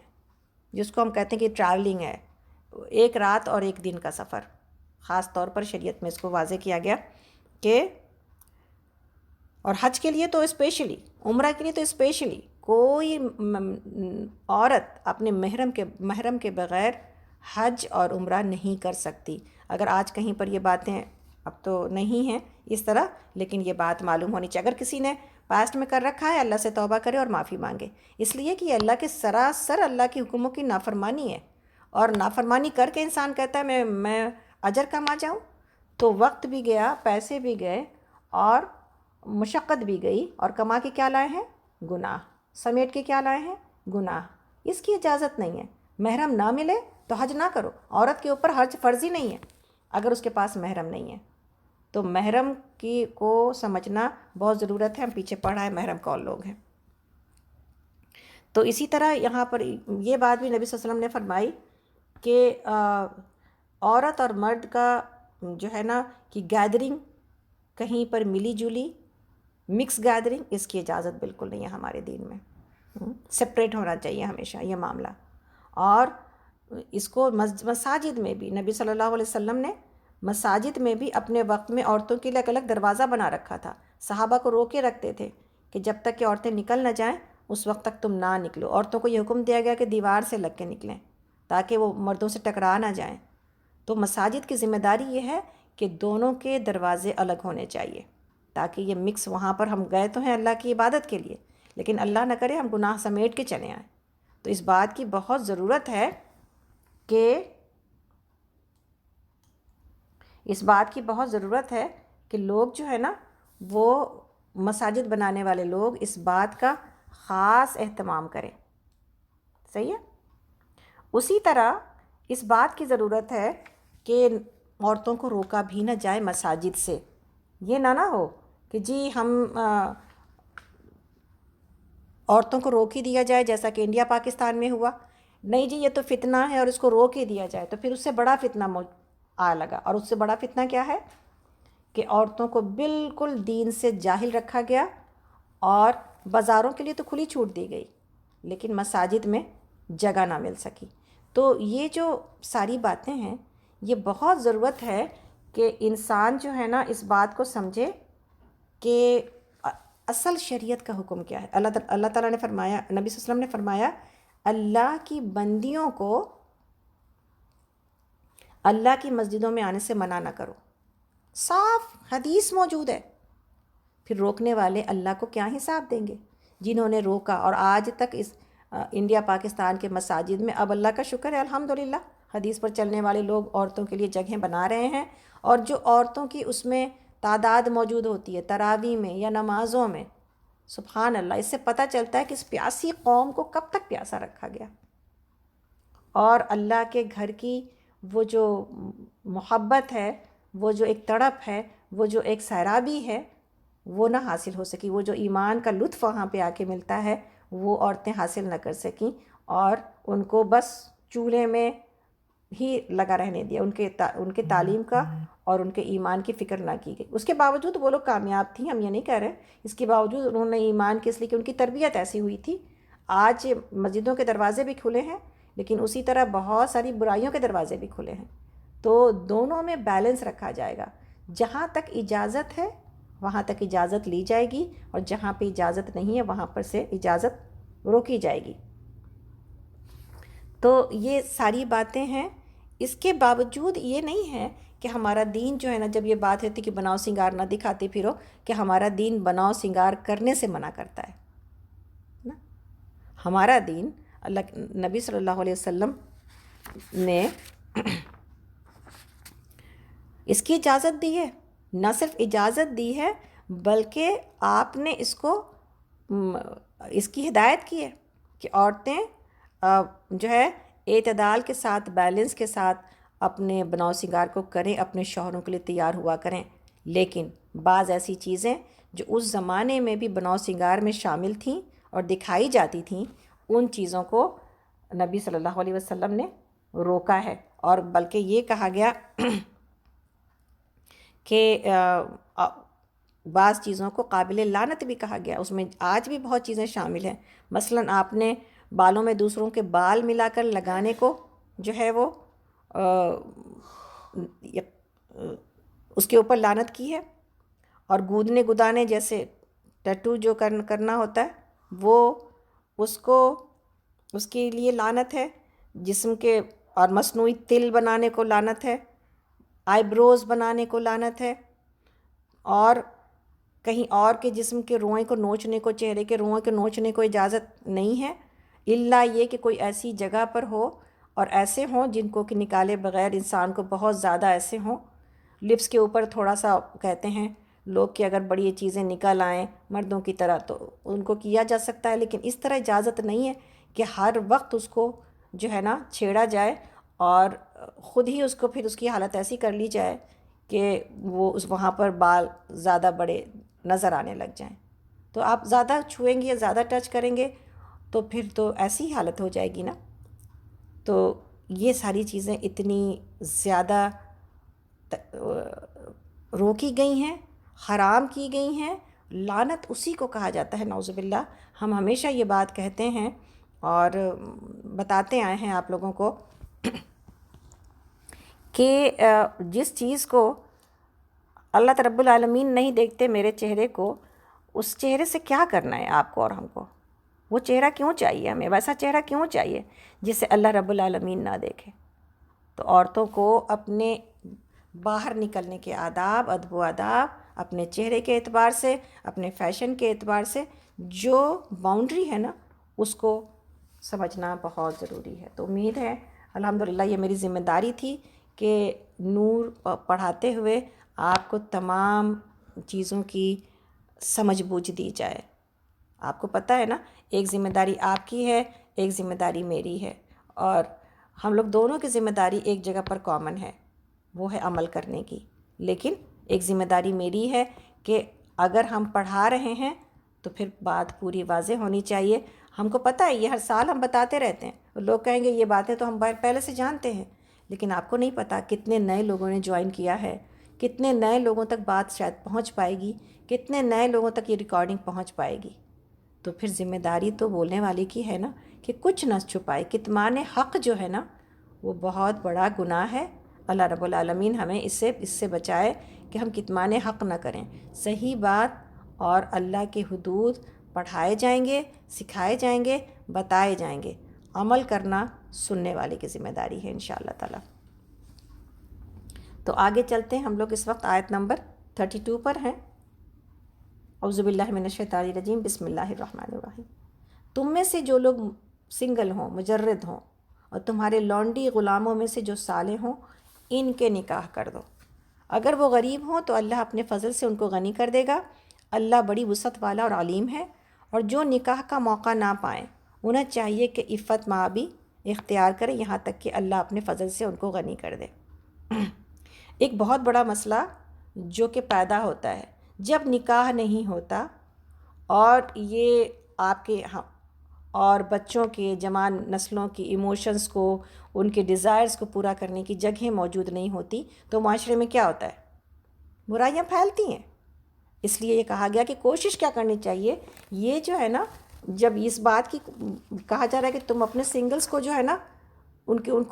A: جس کو ہم کہتے ہیں کہ ٹریولنگ ہے، ایک رات اور ایک دن کا سفر، خاص طور پر شریعت میں اس کو واضح کیا گیا کہ، اور حج کے لیے تو اسپیشلی، عمرہ کے لیے تو اسپیشلی، کوئی عورت اپنے محرم کے بغیر حج اور عمرہ نہیں کر سکتی۔ اگر آج کہیں پر یہ باتیں اب تو نہیں ہیں اس طرح، لیکن یہ بات معلوم ہونی چاہیے، اگر کسی نے پاسٹ میں کر رکھا ہے اللہ سے توبہ کرے اور معافی مانگے، اس لیے کہ یہ اللہ کے سراسر اللہ کی حکموں کی نافرمانی ہے، اور نافرمانی کر کے انسان کہتا ہے میں اجر کما جاؤں، تو وقت بھی گیا، پیسے بھی گئے، اور مشقت بھی گئی، اور کما کے کیا لائے ہیں؟ گناہ، سمیٹ کے کیا لائے ہیں؟ گناہ۔ اس کی اجازت نہیں ہے۔ محرم نہ ملے تو حج نہ کرو، عورت کے اوپر حج فرضی نہیں ہے اگر اس کے پاس محرم نہیں ہے، تو محرم کی کو سمجھنا بہت ضرورت ہے۔ ہم پیچھے پڑھا ہے محرم کون لوگ ہیں۔ تو اسی طرح یہاں پر یہ بات بھی نبی صلی اللہ علیہ وسلم نے فرمائی کہ عورت اور مرد کا جو ہے نا کہ گیدرنگ کہیں پر ملی جلی مکس گیدرنگ، اس کی اجازت بالکل نہیں ہے ہمارے دین میں، سپریٹ ہونا چاہیے ہمیشہ یہ معاملہ۔ اور اس کو مساجد میں بھی نبی صلی اللہ علیہ وسلم نے مساجد میں بھی اپنے وقت میں عورتوں کے لیے ایک الگ دروازہ بنا رکھا تھا، صحابہ کو روکے رکھتے تھے کہ جب تک کہ عورتیں نکل نہ جائیں اس وقت تک تم نہ نکلو۔ عورتوں کو یہ حکم دیا گیا کہ دیوار سے لگ کے نکلیں تاکہ وہ مردوں سے ٹکرا نہ جائیں۔ تو مساجد کی ذمہ داری یہ ہے کہ دونوں کے دروازے الگ ہونے چاہیے تاکہ یہ مکس، وہاں پر ہم گئے تو ہیں اللہ کی عبادت کے لیے، لیکن اللہ نہ کرے ہم گناہ سمیٹ کے چلے آئیں۔ تو اس بات کی بہت ضرورت ہے کہ لوگ جو ہے نا وہ مساجد بنانے والے لوگ اس بات کا خاص اہتمام کریں. صحیح ہے. اسی طرح اس بات کی ضرورت ہے کہ عورتوں کو روکا بھی نہ جائے مساجد سے. یہ نہ ہو کہ جی ہم عورتوں کو روک ہی دیا جائے جیسا کہ انڈیا پاکستان میں ہوا. نہیں جی یہ تو فتنہ ہے اور اس کو روک ہی دیا جائے. تو پھر اس سے بڑا فتنہ آ لگا. اور اس سے بڑا فتنہ کیا ہے کہ عورتوں کو بالکل دین سے جاہل رکھا گیا اور بازاروں کے لیے تو کھلی چھوٹ دی گئی لیکن مساجد میں جگہ نہ مل سکی. تو یہ جو ساری باتیں ہیں یہ بہت ضرورت ہے کہ انسان جو ہے نا اس بات کو سمجھے کہ اصل شریعت کا حکم کیا ہے. اللہ تعالیٰ نے فرمایا، نبی صلی اللہ علیہ وسلم نے فرمایا، اللہ کی بندیوں کو اللہ کی مسجدوں میں آنے سے منع نہ کرو. صاف حدیث موجود ہے. پھر روکنے والے اللہ کو کیا حساب دیں گے؟ جنہوں نے روکا. اور آج تک اس انڈیا پاکستان کے مساجد میں اب اللہ کا شکر ہے الحمدللہ حدیث پر چلنے والے لوگ عورتوں کے لیے جگہیں بنا رہے ہیں. اور جو عورتوں کی اس میں تعداد موجود ہوتی ہے تراویح میں یا نمازوں میں، سبحان اللہ، اس سے پتہ چلتا ہے کہ اس پیاسی قوم کو کب تک پیاسا رکھا گیا. اور اللہ کے گھر کی وہ جو محبت ہے، وہ جو ایک تڑپ ہے، وہ جو ایک سیرابی ہے، وہ نہ حاصل ہو سکی. وہ جو ایمان کا لطف وہاں پہ آ کے ملتا ہے وہ عورتیں حاصل نہ کر سکیں اور ان کو بس چولہے میں ہی لگا رہنے دیا. ان کے تعلیم کا اور ان کے ایمان کی فکر نہ کی گئی. اس کے باوجود وہ لوگ کامیاب تھیں، ہم یہ نہیں کہہ رہے. اس کے باوجود انہوں نے ایمان کی، اس لیے کہ ان کی تربیت ایسی ہوئی تھی. آج مسجدوں کے دروازے بھی کھلے ہیں لیکن اسی طرح بہت ساری برائیوں کے دروازے بھی کھلے ہیں. تو دونوں میں بیلنس رکھا جائے گا. جہاں تک اجازت ہے وہاں تک اجازت لی جائے گی اور جہاں پہ اجازت نہیں ہے وہاں پر سے اجازت روکی جائے گی. تو یہ ساری باتیں ہیں. اس کے باوجود یہ نہیں ہے کہ ہمارا دین جو ہے نا، جب یہ بات ہوتی کہ بناؤ سنگار نہ دکھاتے پھرو، کہ ہمارا دین بناؤ سنگار کرنے سے منع کرتا ہے نا. ہمارا دین، اللہ نبی صلی اللہ علیہ وسلم نے اس کی اجازت دی ہے. نہ صرف اجازت دی ہے بلکہ آپ نے اس کی ہدایت کی ہے کہ عورتیں جو ہے اعتدال کے ساتھ، بیلنس کے ساتھ اپنے بناؤ سنگار کو کریں، اپنے شوہروں کے لیے تیار ہوا کریں. لیکن بعض ایسی چیزیں جو اس زمانے میں بھی بناؤ سنگار میں شامل تھیں اور دکھائی جاتی تھیں، ان چیزوں کو نبی صلی اللہ علیہ وسلم نے روکا ہے. اور بلکہ یہ کہا گیا کہ بعض چیزوں کو قابل لعنت بھی کہا گیا. اس میں آج بھی بہت چیزیں شامل ہیں. مثلاً آپ نے بالوں میں دوسروں کے بال ملا کر لگانے کو جو ہے وہ اس کے اوپر لعنت کی ہے. اور گودنے گدانے جیسے ٹیٹو جو کرنا ہوتا ہے وہ اس کے لیے لعنت ہے. جسم کے اور مصنوعی تل بنانے کو لعنت ہے. آئی بروز بنانے کو لعنت ہے. اور کہیں اور کے جسم کے روئیں کو نوچنے کو، چہرے کے روئیں کو نوچنے کو اجازت نہیں ہے، الا یہ کہ کوئی ایسی جگہ پر ہو اور ایسے ہوں جن کو کہ نکالے بغیر انسان کو بہت زیادہ ایسے ہوں. لپس کے اوپر تھوڑا سا کہتے ہیں لوگ کہ اگر بڑی یہ چیزیں نکل آئیں مردوں کی طرح تو ان کو کیا جا سکتا ہے. لیکن اس طرح اجازت نہیں ہے کہ ہر وقت اس کو جو ہے نا چھیڑا جائے اور خود ہی اس کو پھر اس کی حالت ایسی کر لی جائے کہ وہ وہاں پر بال زیادہ بڑے نظر آنے لگ جائیں. تو آپ زیادہ چھوئیں گے یا زیادہ ٹچ کریں گے تو پھر تو ایسی حالت ہو جائے گی نا. تو یہ ساری چیزیں اتنی زیادہ روکی گئی ہیں، حرام کی گئی ہیں. لعنت اسی کو کہا جاتا ہے، نعوذ باللہ. ہم ہمیشہ یہ بات کہتے ہیں اور بتاتے آئے ہیں آپ لوگوں کو کہ جس چیز کو اللہ رب العالمین نہیں دیکھتے، میرے چہرے کو، اس چہرے سے کیا کرنا ہے آپ کو اور ہم کو؟ وہ چہرہ کیوں چاہیے ہمیں؟ ویسا چہرہ کیوں چاہیے جسے اللہ رب العالمین نہ دیکھے؟ تو عورتوں کو اپنے باہر نکلنے کے آداب، ادب و آداب، اپنے چہرے کے اعتبار سے، اپنے فیشن کے اعتبار سے جو باؤنڈری ہے نا اس کو سمجھنا بہت ضروری ہے. تو امید ہے الحمدللہ یہ میری ذمہ داری تھی کہ نور پڑھاتے ہوئے آپ کو تمام چیزوں کی سمجھ بوجھ دی جائے۔ آپ کو پتہ ہے نا، ایک ذمہ داری آپ کی ہے، ایک ذمہ داری میری ہے، اور ہم لوگ دونوں کی ذمہ داری ایک جگہ پر کامن ہے، وہ ہے عمل کرنے کی۔ لیکن ایک ذمہ داری میری ہے کہ اگر ہم پڑھا رہے ہیں تو پھر بات پوری واضح ہونی چاہیے۔ ہم کو پتہ ہے، یہ ہر سال ہم بتاتے رہتے ہیں، لوگ کہیں گے یہ باتیں تو ہم پہلے سے جانتے ہیں، لیکن آپ کو نہیں پتہ کتنے نئے لوگوں نے جوائن کیا ہے، کتنے نئے لوگوں تک بات شاید پہنچ پائے گی، کتنے نئے لوگوں تک یہ ریکارڈنگ پہنچ پائے گی۔ تو پھر ذمہ داری تو بولنے والے کی ہے نا، کہ کچھ نہ چھپائے۔ کتمان حق جو ہے نا، وہ بہت بڑا گناہ ہے۔ اللہ رب العالمین ہمیں اس سے بچائے کہ ہم کتمان حق نہ کریں۔ صحیح بات اور اللہ کے حدود پڑھائے جائیں گے، سکھائے جائیں گے، بتائے جائیں گے۔ عمل کرنا سننے والے کی ذمہ داری ہے انشاءاللہ تعالی۔ تو آگے چلتے ہیں، ہم لوگ اس وقت آیت نمبر 32 پر ہیں۔ اعوذ باللہ من الشیطان الرجیم، بسم اللہ الرحمن الرحیم۔ تم میں سے جو لوگ سنگل ہوں، مجرد ہوں، اور تمہارے لونڈی غلاموں میں سے جو صالح ہوں، ان کے نکاح کر دو۔ اگر وہ غریب ہوں تو اللہ اپنے فضل سے ان کو غنی کر دے گا۔ اللہ بڑی وسعت والا اور علیم ہے۔ اور جو نکاح کا موقع نہ پائیں، انہیں چاہیے کہ عفت مآبی اختیار کرے یہاں تک کہ اللہ اپنے فضل سے ان کو غنی کر دے۔ ایک بہت بڑا مسئلہ جو کہ پیدا ہوتا ہے جب نکاح نہیں ہوتا، اور یہ آپ کے اور بچوں کے، جوان نسلوں کی ایموشنز کو، ان کے ڈیزائرز کو پورا کرنے کی جگہیں موجود نہیں ہوتی، تو معاشرے میں کیا ہوتا ہے؟ برائیاں پھیلتی ہیں۔ اس لیے یہ کہا گیا کہ کوشش کیا کرنی چاہیے، یہ جو ہے نا، جب اس بات کی کہا جا رہا ہے کہ تم اپنے سنگلز کو جو ہے نا، ان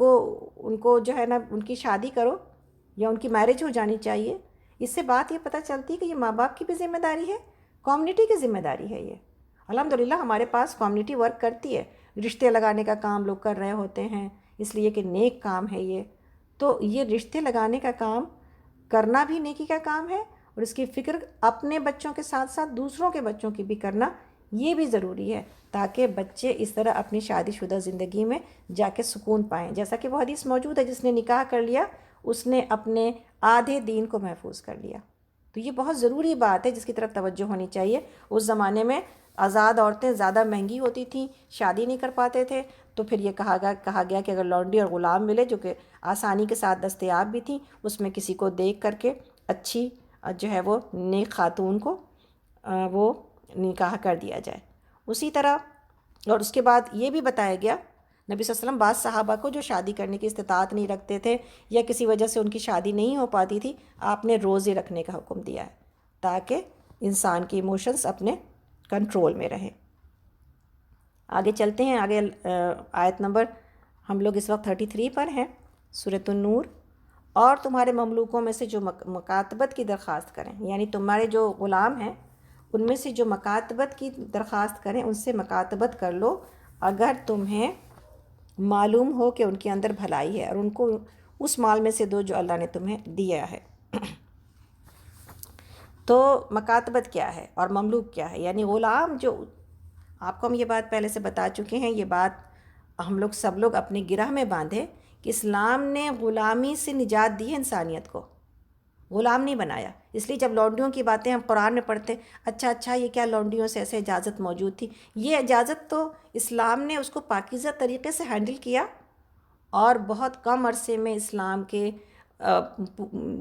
A: کو جو ہے نا ان کی شادی کرو یا ان کی میرج ہو جانی چاہیے، اس سے بات یہ پتہ چلتی ہے کہ یہ ماں باپ کی بھی ذمہ داری ہے، کمیونٹی کی ذمہ داری ہے۔ یہ الحمدللہ ہمارے پاس کمیونٹی ورک کرتی ہے، رشتے لگانے کا کام لوگ کر رہے ہوتے ہیں، اس لیے کہ نیک کام ہے یہ۔ تو یہ رشتے لگانے کا کام کرنا بھی نیکی کا کام ہے، اور اس کی فکر اپنے بچوں کے ساتھ ساتھ دوسروں کے بچوں کی بھی کرنا یہ بھی ضروری ہے، تاکہ بچے اس طرح اپنی شادی شدہ زندگی میں جا کے سکون پائیں۔ جیسا کہ وہ حدیث موجود ہے، جس نے نکاح کر لیا اس نے اپنے آدھے دین کو محفوظ کر لیا۔ تو یہ بہت ضروری بات ہے جس کی طرف توجہ ہونی چاہیے۔ اس زمانے میں آزاد عورتیں زیادہ مہنگی ہوتی تھیں، شادی نہیں کر پاتے تھے، تو پھر یہ کہا گیا کہ اگر لونڈی اور غلام ملے جو کہ آسانی کے ساتھ دستیاب بھی تھیں، اس میں کسی کو دیکھ کر کے اچھی جو ہے وہ نیک خاتون کو وہ نکاح کر دیا جائے۔ اسی طرح اور اس کے بعد یہ بھی بتایا گیا، نبی صلی اللہ علیہ وسلم بعض صحابہ کو جو شادی کرنے کی استطاعت نہیں رکھتے تھے یا کسی وجہ سے ان کی شادی نہیں ہو پاتی تھی، آپ نے روزے رکھنے کا حکم دیا ہے تاکہ انسان کی ایموشنز اپنے کنٹرول میں رہیں۔ آگے چلتے ہیں، آگے آیت نمبر ہم لوگ اس وقت 33 پر ہیں، سورۃ النور۔ اور تمہارے مملوکوں میں سے جو مکاتبت کی درخواست کریں، یعنی تمہارے جو غلام ہیں ان میں سے جو مکاتبت کی درخواست کریں، ان سے مکاتبت کر لو اگر تمہیں معلوم ہو کہ ان کے اندر بھلائی ہے، اور ان کو اس مال میں سے دو جو اللہ نے تمہیں دیا ہے۔ تو مکاتبت کیا ہے اور مملوک کیا ہے؟ یعنی غلام، جو آپ کو ہم یہ بات پہلے سے بتا چکے ہیں، یہ بات ہم لوگ سب لوگ اپنے گرہ میں باندھے کہ اسلام نے غلامی سے نجات دی ہے، انسانیت کو غلام نہیں بنایا۔ اس لیے جب لونڈیوں کی باتیں ہم قرآن میں پڑھتے، اچھا یہ کیا لونڈیوں سے ایسے اجازت موجود تھی؟ یہ اجازت تو اسلام نے اس کو پاکیزہ طریقے سے ہینڈل کیا، اور بہت کم عرصے میں اسلام کے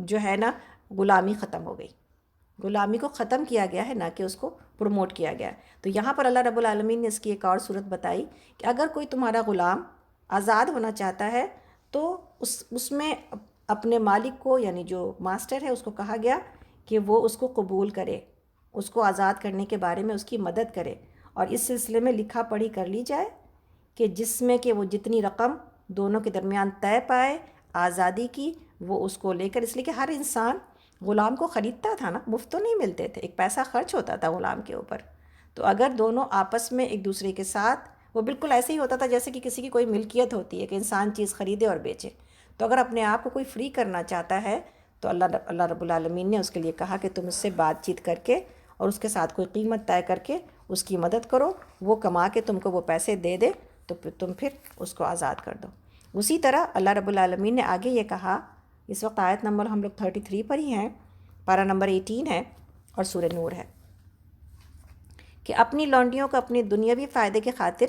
A: جو ہے نا غلامی ختم ہو گئی۔ غلامی کو ختم کیا گیا ہے، نہ کہ اس کو پروموٹ کیا گیا ہے۔ تو یہاں پر اللہ رب العالمین نے اس کی ایک اور صورت بتائی کہ اگر کوئی تمہارا غلام آزاد ہونا چاہتا ہے تو اس میں اپنے مالک کو، یعنی جو ماسٹر ہے، اس کو کہا گیا کہ وہ اس کو قبول کرے، اس کو آزاد کرنے کے بارے میں اس کی مدد کرے، اور اس سلسلے میں لکھا پڑھی کر لی جائے کہ جس میں کہ وہ جتنی رقم دونوں کے درمیان طے پائے آزادی کی، وہ اس کو لے کر، اس لیے کہ ہر انسان غلام کو خریدتا تھا نا، مفت تو نہیں ملتے تھے، ایک پیسہ خرچ ہوتا تھا غلام کے اوپر۔ تو اگر دونوں آپس میں ایک دوسرے کے ساتھ، وہ بالکل ایسے ہی ہوتا تھا جیسے کہ کسی کی کوئی ملکیت ہوتی ہے کہ انسان چیز خریدے اور بیچے۔ تو اگر اپنے آپ کو کوئی فری کرنا چاہتا ہے تو اللہ رب العالمین نے اس کے لیے کہا کہ تم اس سے بات چیت کر کے اور اس کے ساتھ کوئی قیمت طے کر کے اس کی مدد کرو، وہ کما کے تم کو وہ پیسے دے دے تو تم پھر اس کو آزاد کر دو۔ اسی طرح اللہ رب العالمین نے آگے یہ کہا، اس وقت آیت نمبر ہم لوگ 33 پر ہی ہیں، پارہ نمبر 18 ہے اور سورہ نور ہے۔ کہ اپنی لونڈیوں کو اپنی دنیاوی فائدے کی خاطر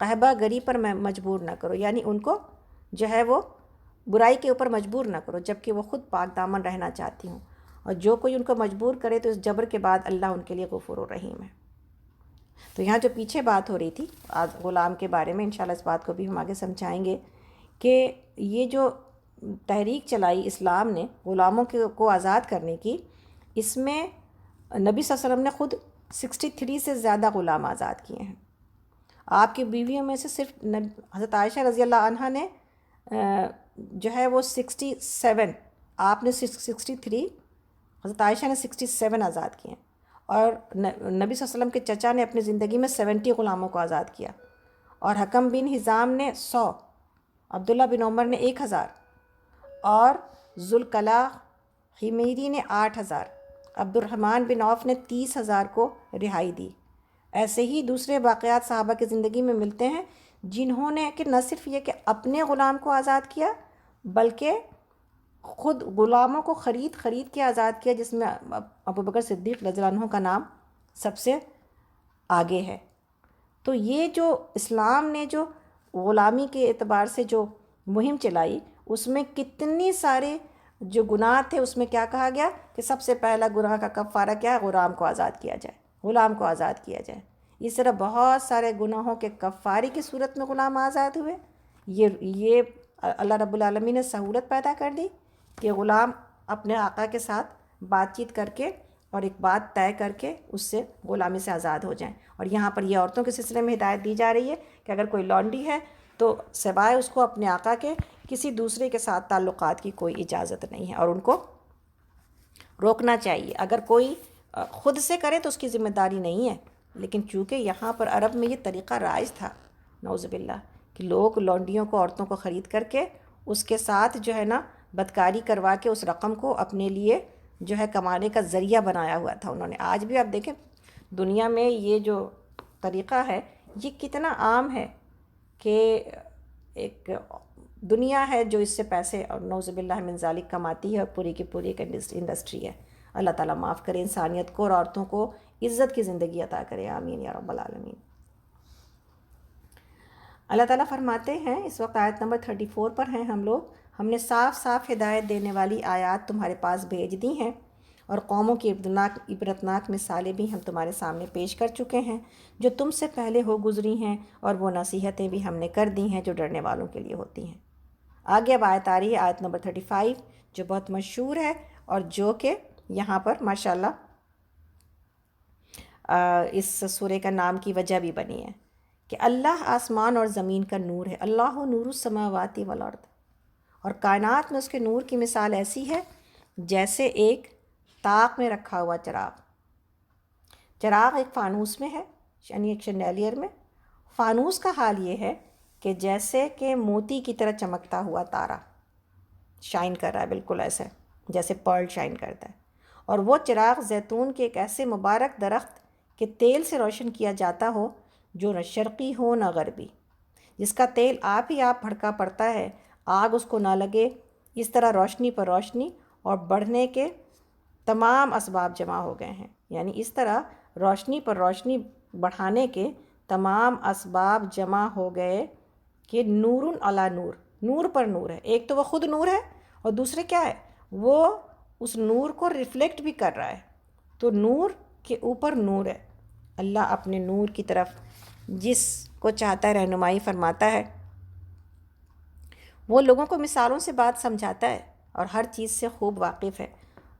A: قحبہ گری پر مجبور نہ کرو، یعنی ان کو جو ہے وہ برائی کے اوپر مجبور نہ کرو جبکہ وہ خود پاک دامن رہنا چاہتی ہوں، اور جو کوئی ان کو مجبور کرے تو اس جبر کے بعد اللہ ان کے لیے غفور و رحیم ہے۔ تو یہاں جو پیچھے بات ہو رہی تھی آج غلام کے بارے میں، انشاءاللہ اس بات کو بھی ہم آگے سمجھائیں گے کہ یہ جو تحریک چلائی اسلام نے غلاموں کو آزاد کرنے کی، اس میں نبی صلی اللہ علیہ وسلم نے خود 63 سے زیادہ غلام آزاد کیے ہیں۔ آپ کی بیویوں میں سے صرف حضرت عائشہ رضی اللہ عنہا نے جو ہے وہ 67، آپ نے 63، حضرت عائشہ نے 67 آزاد کیے ہیں، اور نبی صلی اللہ علیہ وسلم کے چچا نے اپنی زندگی میں 70 غلاموں کو آزاد کیا، اور حکم بن حزام نے 100، عبداللہ بن عمر نے 1000، اور ذوالکلاء حمیری نے 8000، عبد الرحمن بن عوف نے 30,000 کو رہائی دی۔ ایسے ہی دوسرے واقعات صحابہ کی زندگی میں ملتے ہیں جنہوں نے کہ نہ صرف یہ کہ اپنے غلام کو آزاد کیا بلکہ خود غلاموں کو خرید کے آزاد کیا، جس میں ابوبکر صدیق رضی اللہ عنہ کا نام سب سے آگے ہے۔ تو یہ جو اسلام نے جو غلامی کے اعتبار سے جو مہم چلائی، اس میں کتنی سارے جو گناہ تھے، اس میں کیا کہا گیا کہ سب سے پہلا گناہ کا کفارہ کیا ہے؟ غلام کو آزاد کیا جائے، غلام کو آزاد کیا جائے۔ اس طرح بہت سارے گناہوں کے کفارے کی صورت میں غلام آزاد ہوئے۔ یہ اللہ رب العالمین نے سہولت پیدا کر دی کہ غلام اپنے آقا کے ساتھ بات چیت کر کے اور ایک بات طے کر کے اس سے غلامی سے آزاد ہو جائیں۔ اور یہاں پر یہ عورتوں کے سلسلے میں ہدایت دی جا رہی ہے کہ اگر کوئی لونڈی ہے تو سوائے اس کو اپنے آقا کے کسی دوسرے کے ساتھ تعلقات کی کوئی اجازت نہیں ہے، اور ان کو روکنا چاہیے۔ اگر کوئی خود سے کرے تو اس کی ذمہ داری نہیں ہے، لیکن چونکہ یہاں پر عرب میں یہ طریقہ رائج تھا نعوذ باللہ کہ لوگ لونڈیوں کو، عورتوں کو خرید کر کے اس کے ساتھ جو ہے نا بدکاری کروا کے اس رقم کو اپنے لیے جو ہے کمانے کا ذریعہ بنایا ہوا تھا انہوں نے۔ آج بھی آپ دیکھیں دنیا میں یہ جو طریقہ ہے یہ کتنا عام ہے کہ ایک دنیا ہے جو اس سے پیسے اور نعوذ باللہ من ذالک کماتی ہے، اور پوری کی پوری ایک انڈسٹری ہے۔ اللہ تعالیٰ معاف کرے انسانیت کو اور عورتوں کو عزت کی زندگی عطا کرے، آمین یا رب العالمین۔ اللہ تعالیٰ فرماتے ہیں، اس وقت آیت نمبر 34 پر ہیں ہم لوگ، ہم نے صاف صاف ہدایت دینے والی آیات تمہارے پاس بھیج دی ہیں، اور قوموں کی عبرتناک مثالیں بھی ہم تمہارے سامنے پیش کر چکے ہیں جو تم سے پہلے ہو گزری ہیں، اور وہ نصیحتیں بھی ہم نے کر دی ہیں جو ڈرنے والوں کے لیے ہوتی ہیں۔ آگے اب آیت آ رہی ہے، آیت نمبر 35، جو بہت مشہور ہے اور جو کہ یہاں پر ماشاءاللہ اس سورہ کا نام کی وجہ بھی بنی ہے کہ اللہ آسمان اور زمین کا نور ہے، اللہ نور السماوات والارض، اور کائنات میں اس کے نور کی مثال ایسی ہے جیسے ایک طاق میں رکھا ہوا چراغ ایک فانوس میں ہے، یعنی ایک شینڈیلیر میں۔ فانوس کا حال یہ ہے کہ جیسے کہ موتی کی طرح چمکتا ہوا تارا شائن کر رہا ہے، بالکل ایسے جیسے پرل شائن کرتا ہے، اور وہ چراغ زیتون کے ایک ایسے مبارک درخت کے تیل سے روشن کیا جاتا ہو جو نہ شرقی ہو نہ غربی، جس کا تیل آپ ہی آپ بھڑکا پڑتا ہے، آگ اس کو نہ لگے۔ اس طرح روشنی پر روشنی اور بڑھنے کے تمام اسباب جمع ہو گئے ہیں، یعنی اس طرح روشنی پر روشنی بڑھانے کے تمام اسباب جمع ہو گئے کہ نور علی نور، نور پر نور ہے۔ ایک تو وہ خود نور ہے، اور دوسرے کیا ہے، وہ اس نور کو ریفلیکٹ بھی کر رہا ہے، تو نور کے اوپر نور ہے۔ اللہ اپنے نور کی طرف جس کو چاہتا ہے رہنمائی فرماتا ہے، وہ لوگوں کو مثالوں سے بات سمجھاتا ہے اور ہر چیز سے خوب واقف ہے۔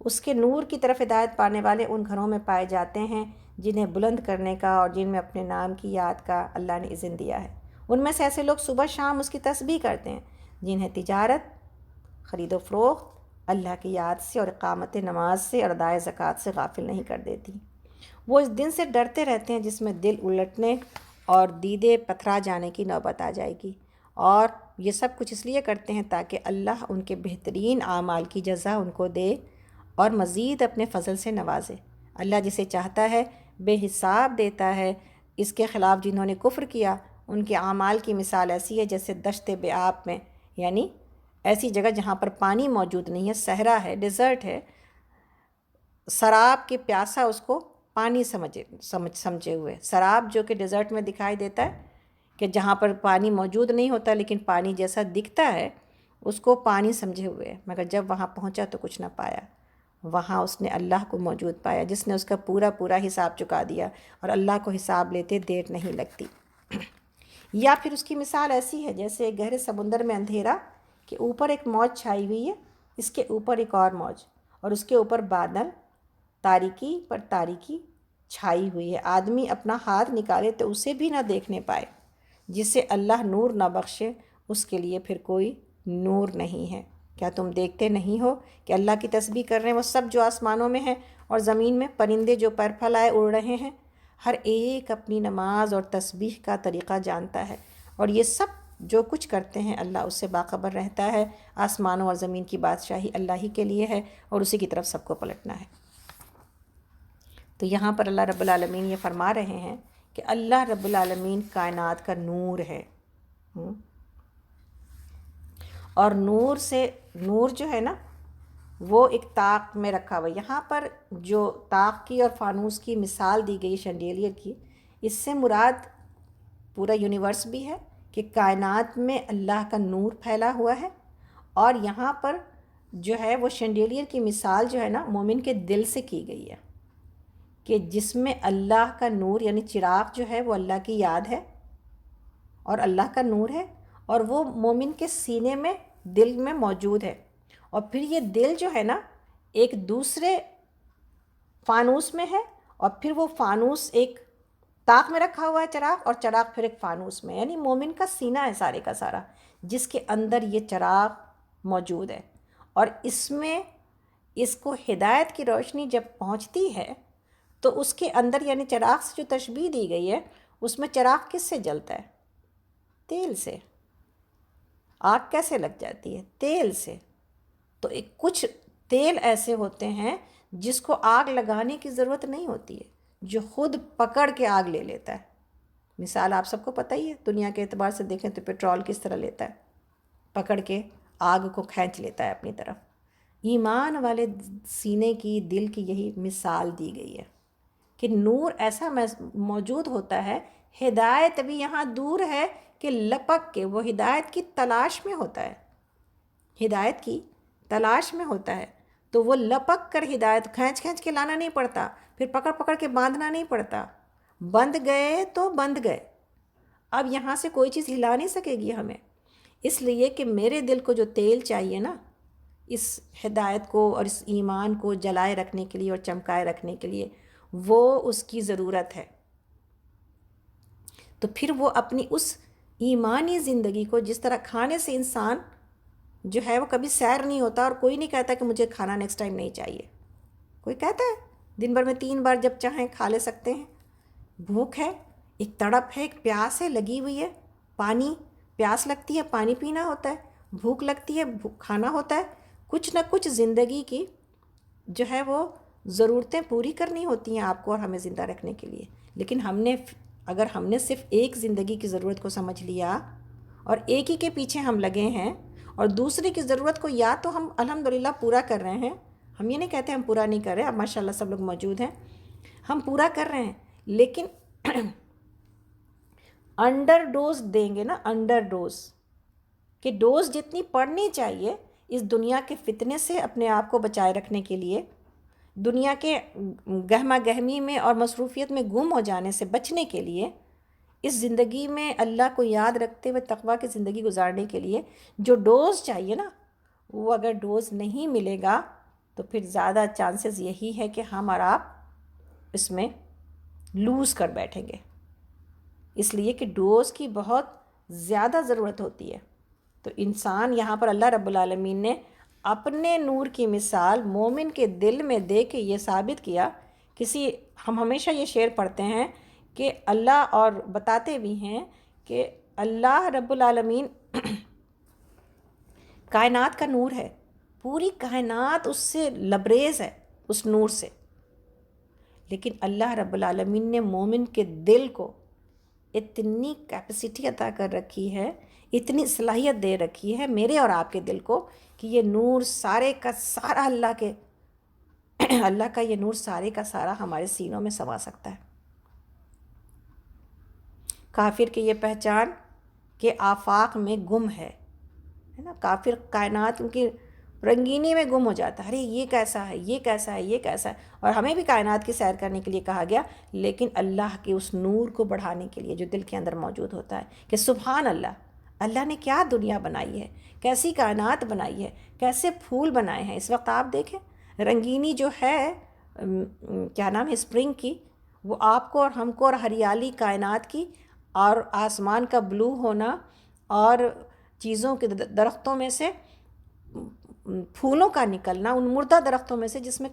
A: اس کے نور کی طرف ہدایت پانے والے ان گھروں میں پائے جاتے ہیں جنہیں بلند کرنے کا اور جن میں اپنے نام کی یاد کا اللہ نے اذن دیا ہے۔ ان میں سے ایسے لوگ صبح شام اس کی تسبیح کرتے ہیں جنہیں تجارت، خرید و فروخت اللہ کی یاد سے اور اقامت نماز سے اور ادائے زکوٰۃ سے غافل نہیں کر دیتی۔ وہ اس دن سے ڈرتے رہتے ہیں جس میں دل الٹنے اور دیدے پتھرا جانے کی نوبت آ جائے گی، اور یہ سب کچھ اس لیے کرتے ہیں تاکہ اللہ ان کے بہترین اعمال کی جزا ان کو دے اور مزید اپنے فضل سے نوازے۔ اللہ جسے چاہتا ہے بے حساب دیتا ہے۔ اس کے خلاف جنہوں نے کفر کیا ان کے اعمال کی مثال ایسی ہے جیسے دشت بے آب میں، یعنی ایسی جگہ جہاں پر پانی موجود نہیں ہے، صحرا ہے، ڈیزرٹ ہے، سراب کے پیاسا اس کو پانی سمجھے ہوئے، سراب جو کہ ڈیزرٹ میں دکھائی دیتا ہے کہ جہاں پر پانی موجود نہیں ہوتا لیکن پانی جیسا دکھتا ہے، اس کو پانی سمجھے ہوئے، مگر جب وہاں پہنچا تو کچھ نہ پایا۔ وہاں اس نے اللہ کو موجود پایا جس نے اس کا پورا حساب چکا دیا، اور اللہ کو حساب لیتے دیر نہیں لگتی۔ یا پھر اس کی مثال ایسی ہے جیسے گہرے سمندر میں اندھیرا کہ اوپر ایک موج چھائی ہوئی ہے، اس کے اوپر ایک اور موج، اور اس کے اوپر بادل، تاریکی پر تاریکی چھائی ہوئی ہے۔ آدمی اپنا ہاتھ نکالے تو اسے بھی نہ دیکھنے پائے۔ جسے اللہ نور نہ بخشے اس کے لیے پھر کوئی نور نہیں ہے۔ کیا تم دیکھتے نہیں ہو کہ اللہ کی تسبیح کر رہے ہیں وہ سب جو آسمانوں میں ہیں اور زمین میں، پرندے جو پر پھیلائے اڑ رہے ہیں، ہر ایک اپنی نماز اور تسبیح کا طریقہ جانتا ہے، اور یہ سب جو کچھ کرتے ہیں اللہ اس سے باخبر رہتا ہے۔ آسمانوں اور زمین کی بادشاہی اللہ ہی کے لیے ہے اور اسی کی طرف سب کو پلٹنا ہے۔ تو یہاں پر اللہ رب العالمین یہ فرما رہے ہیں کہ اللہ رب العالمین کائنات کا نور ہے، اور نور جو ہے نا وہ ایک طاق میں رکھا ہوا ہے۔ یہاں پر جو طاق کی اور فانوس کی مثال دی گئی شینڈیلیئر کی، اس سے مراد پورا یونیورس بھی ہے کہ کائنات میں اللہ کا نور پھیلا ہوا ہے، اور یہاں پر جو ہے وہ شینڈیلیئر کی مثال جو ہے نا مومن کے دل سے کی گئی ہے کہ جس میں اللہ کا نور یعنی چراغ جو ہے وہ اللہ کی یاد ہے اور اللہ کا نور ہے، اور وہ مومن کے سینے میں دل میں موجود ہے۔ اور پھر یہ دل جو ہے نا ایک دوسرے فانوس میں ہے، اور پھر وہ فانوس ایک طاق میں رکھا ہوا ہے چراغ، اور چراغ پھر ایک فانوس میں، یعنی مومن کا سینہ ہے سارے کا سارا جس کے اندر یہ چراغ موجود ہے۔ اور اس میں اس کو ہدایت کی روشنی جب پہنچتی ہے تو اس کے اندر یعنی چراغ سے جو تشبیہ دی گئی ہے اس میں چراغ کس سے جلتا ہے؟ تیل سے۔ آگ کیسے لگ جاتی ہے؟ تیل سے۔ تو کچھ تیل ایسے ہوتے ہیں جس کو آگ لگانے کی ضرورت نہیں ہوتی ہے، جو خود پکڑ کے آگ لے لیتا ہے۔ مثال آپ سب کو پتہ ہی ہے، دنیا کے اعتبار سے دیکھیں تو پیٹرول کس طرح لیتا ہے، پکڑ کے آگ کو کھینچ لیتا ہے اپنی طرف۔ ایمان والے سینے کی، دل کی یہی مثال دی گئی ہے کہ نور ایسا موجود ہوتا ہے، ہدایت بھی یہاں دور ہے کہ لپک کے وہ ہدایت کی تلاش میں ہوتا ہے، ہدایت کی تلاش میں ہوتا ہے، تو وہ لپک کر ہدایت کھینچ کے لانا نہیں پڑتا، پھر پکڑ کے باندھنا نہیں پڑتا۔ بندھ گئے تو بندھ گئے، اب یہاں سے کوئی چیز ہلا نہیں سکے گی ہمیں، اس لیے کہ میرے دل کو جو تیل چاہیے نا اس ہدایت کو اور اس ایمان کو جلائے رکھنے کے لیے اور چمکائے رکھنے کے لیے، وہ اس کی ضرورت ہے۔ تو پھر وہ اپنی اس ایمانی زندگی کو، جس طرح کھانے سے انسان جو ہے وہ کبھی سیر نہیں ہوتا، اور کوئی نہیں کہتا کہ مجھے کھانا نیکسٹ ٹائم نہیں چاہیے، کوئی کہتا ہے دن بھر میں 3 بار جب چاہیں کھا لے سکتے ہیں۔ بھوک ہے، ایک تڑپ ہے، ایک پیاس ہے لگی ہوئی ہے، پانی، پیاس لگتی ہے پانی پینا ہوتا ہے، بھوک لگتی ہے کھانا ہوتا ہے، کچھ نہ کچھ زندگی کی جو ہے وہ ضرورتیں پوری کرنی ہوتی ہیں آپ کو اور ہمیں زندہ رکھنے کے لیے۔ لیکن اگر ہم نے صرف ایک زندگی کی ضرورت کو سمجھ لیا اور ایک ہی کے پیچھے ہم لگے ہیں، اور دوسرے کی ضرورت کو یا تو ہم الحمدللہ پورا کر رہے ہیں، ہم یہ نہیں کہتے ہم پورا نہیں کر رہے، اب ماشاءاللہ سب لوگ موجود ہیں، ہم پورا کر رہے ہیں، لیکن انڈر ڈوز دیں گے نا، انڈر ڈوز کہ ڈوز جتنی پڑنی چاہیے اس دنیا کے فتنے سے اپنے آپ کو بچائے رکھنے کے لیے، دنیا کے گہما گہمی میں اور مصروفیت میں گم ہو جانے سے بچنے کے لیے، اس زندگی میں اللہ کو یاد رکھتے ہوئے تقویٰ کی زندگی گزارنے کے لیے جو ڈوز چاہیے نا، وہ اگر ڈوز نہیں ملے گا تو پھر زیادہ چانسز یہی ہے کہ ہم اور آپ اس میں لوز کر بیٹھیں گے، اس لیے کہ ڈوز کی بہت زیادہ ضرورت ہوتی ہے۔ تو انسان یہاں پر اللہ رب العالمین نے اپنے نور کی مثال مومن کے دل میں دے کے یہ ثابت کیا، ہم ہمیشہ یہ شعر پڑھتے ہیں کہ اللہ، اور بتاتے بھی ہیں کہ اللہ رب العالمین کائنات کا نور ہے، پوری کائنات اس سے لبریز ہے، اس نور سے، لیکن اللہ رب العالمین نے مومن کے دل کو اتنی کیپیسٹی عطا کر رکھی ہے، اتنی صلاحیت دے رکھی ہے میرے اور آپ کے دل کو کہ یہ نور سارے کا سارا اللہ کے اللہ کا یہ نور سارے کا سارا ہمارے سینوں میں سما سکتا ہے۔ کافر کی یہ پہچان کہ آفاق میں گم ہے نا، کافر کائنات ان کی رنگینی میں گم ہو جاتا ہے، ارے یہ کیسا ہے، یہ کیسا ہے، یہ کیسا ہے۔ اور ہمیں بھی کائنات کی سیر کرنے کے لیے کہا گیا، لیکن اللہ کے اس نور کو بڑھانے کے لیے جو دل کے اندر موجود ہوتا ہے کہ سبحان اللہ، اللہ نے کیا دنیا بنائی ہے، کیسی کائنات بنائی ہے، کیسے پھول بنائے ہیں۔ اس وقت آپ دیکھیں رنگینی جو ہے کیا نام ہے اسپرنگ کی، وہ آپ کو اور ہم کو، اور ہریالی کائنات کی، اور آسمان کا بلو ہونا، اور چیزوں کے درختوں میں سے پھولوں کا نکلنا، ان مردہ درختوں میں سے جس میں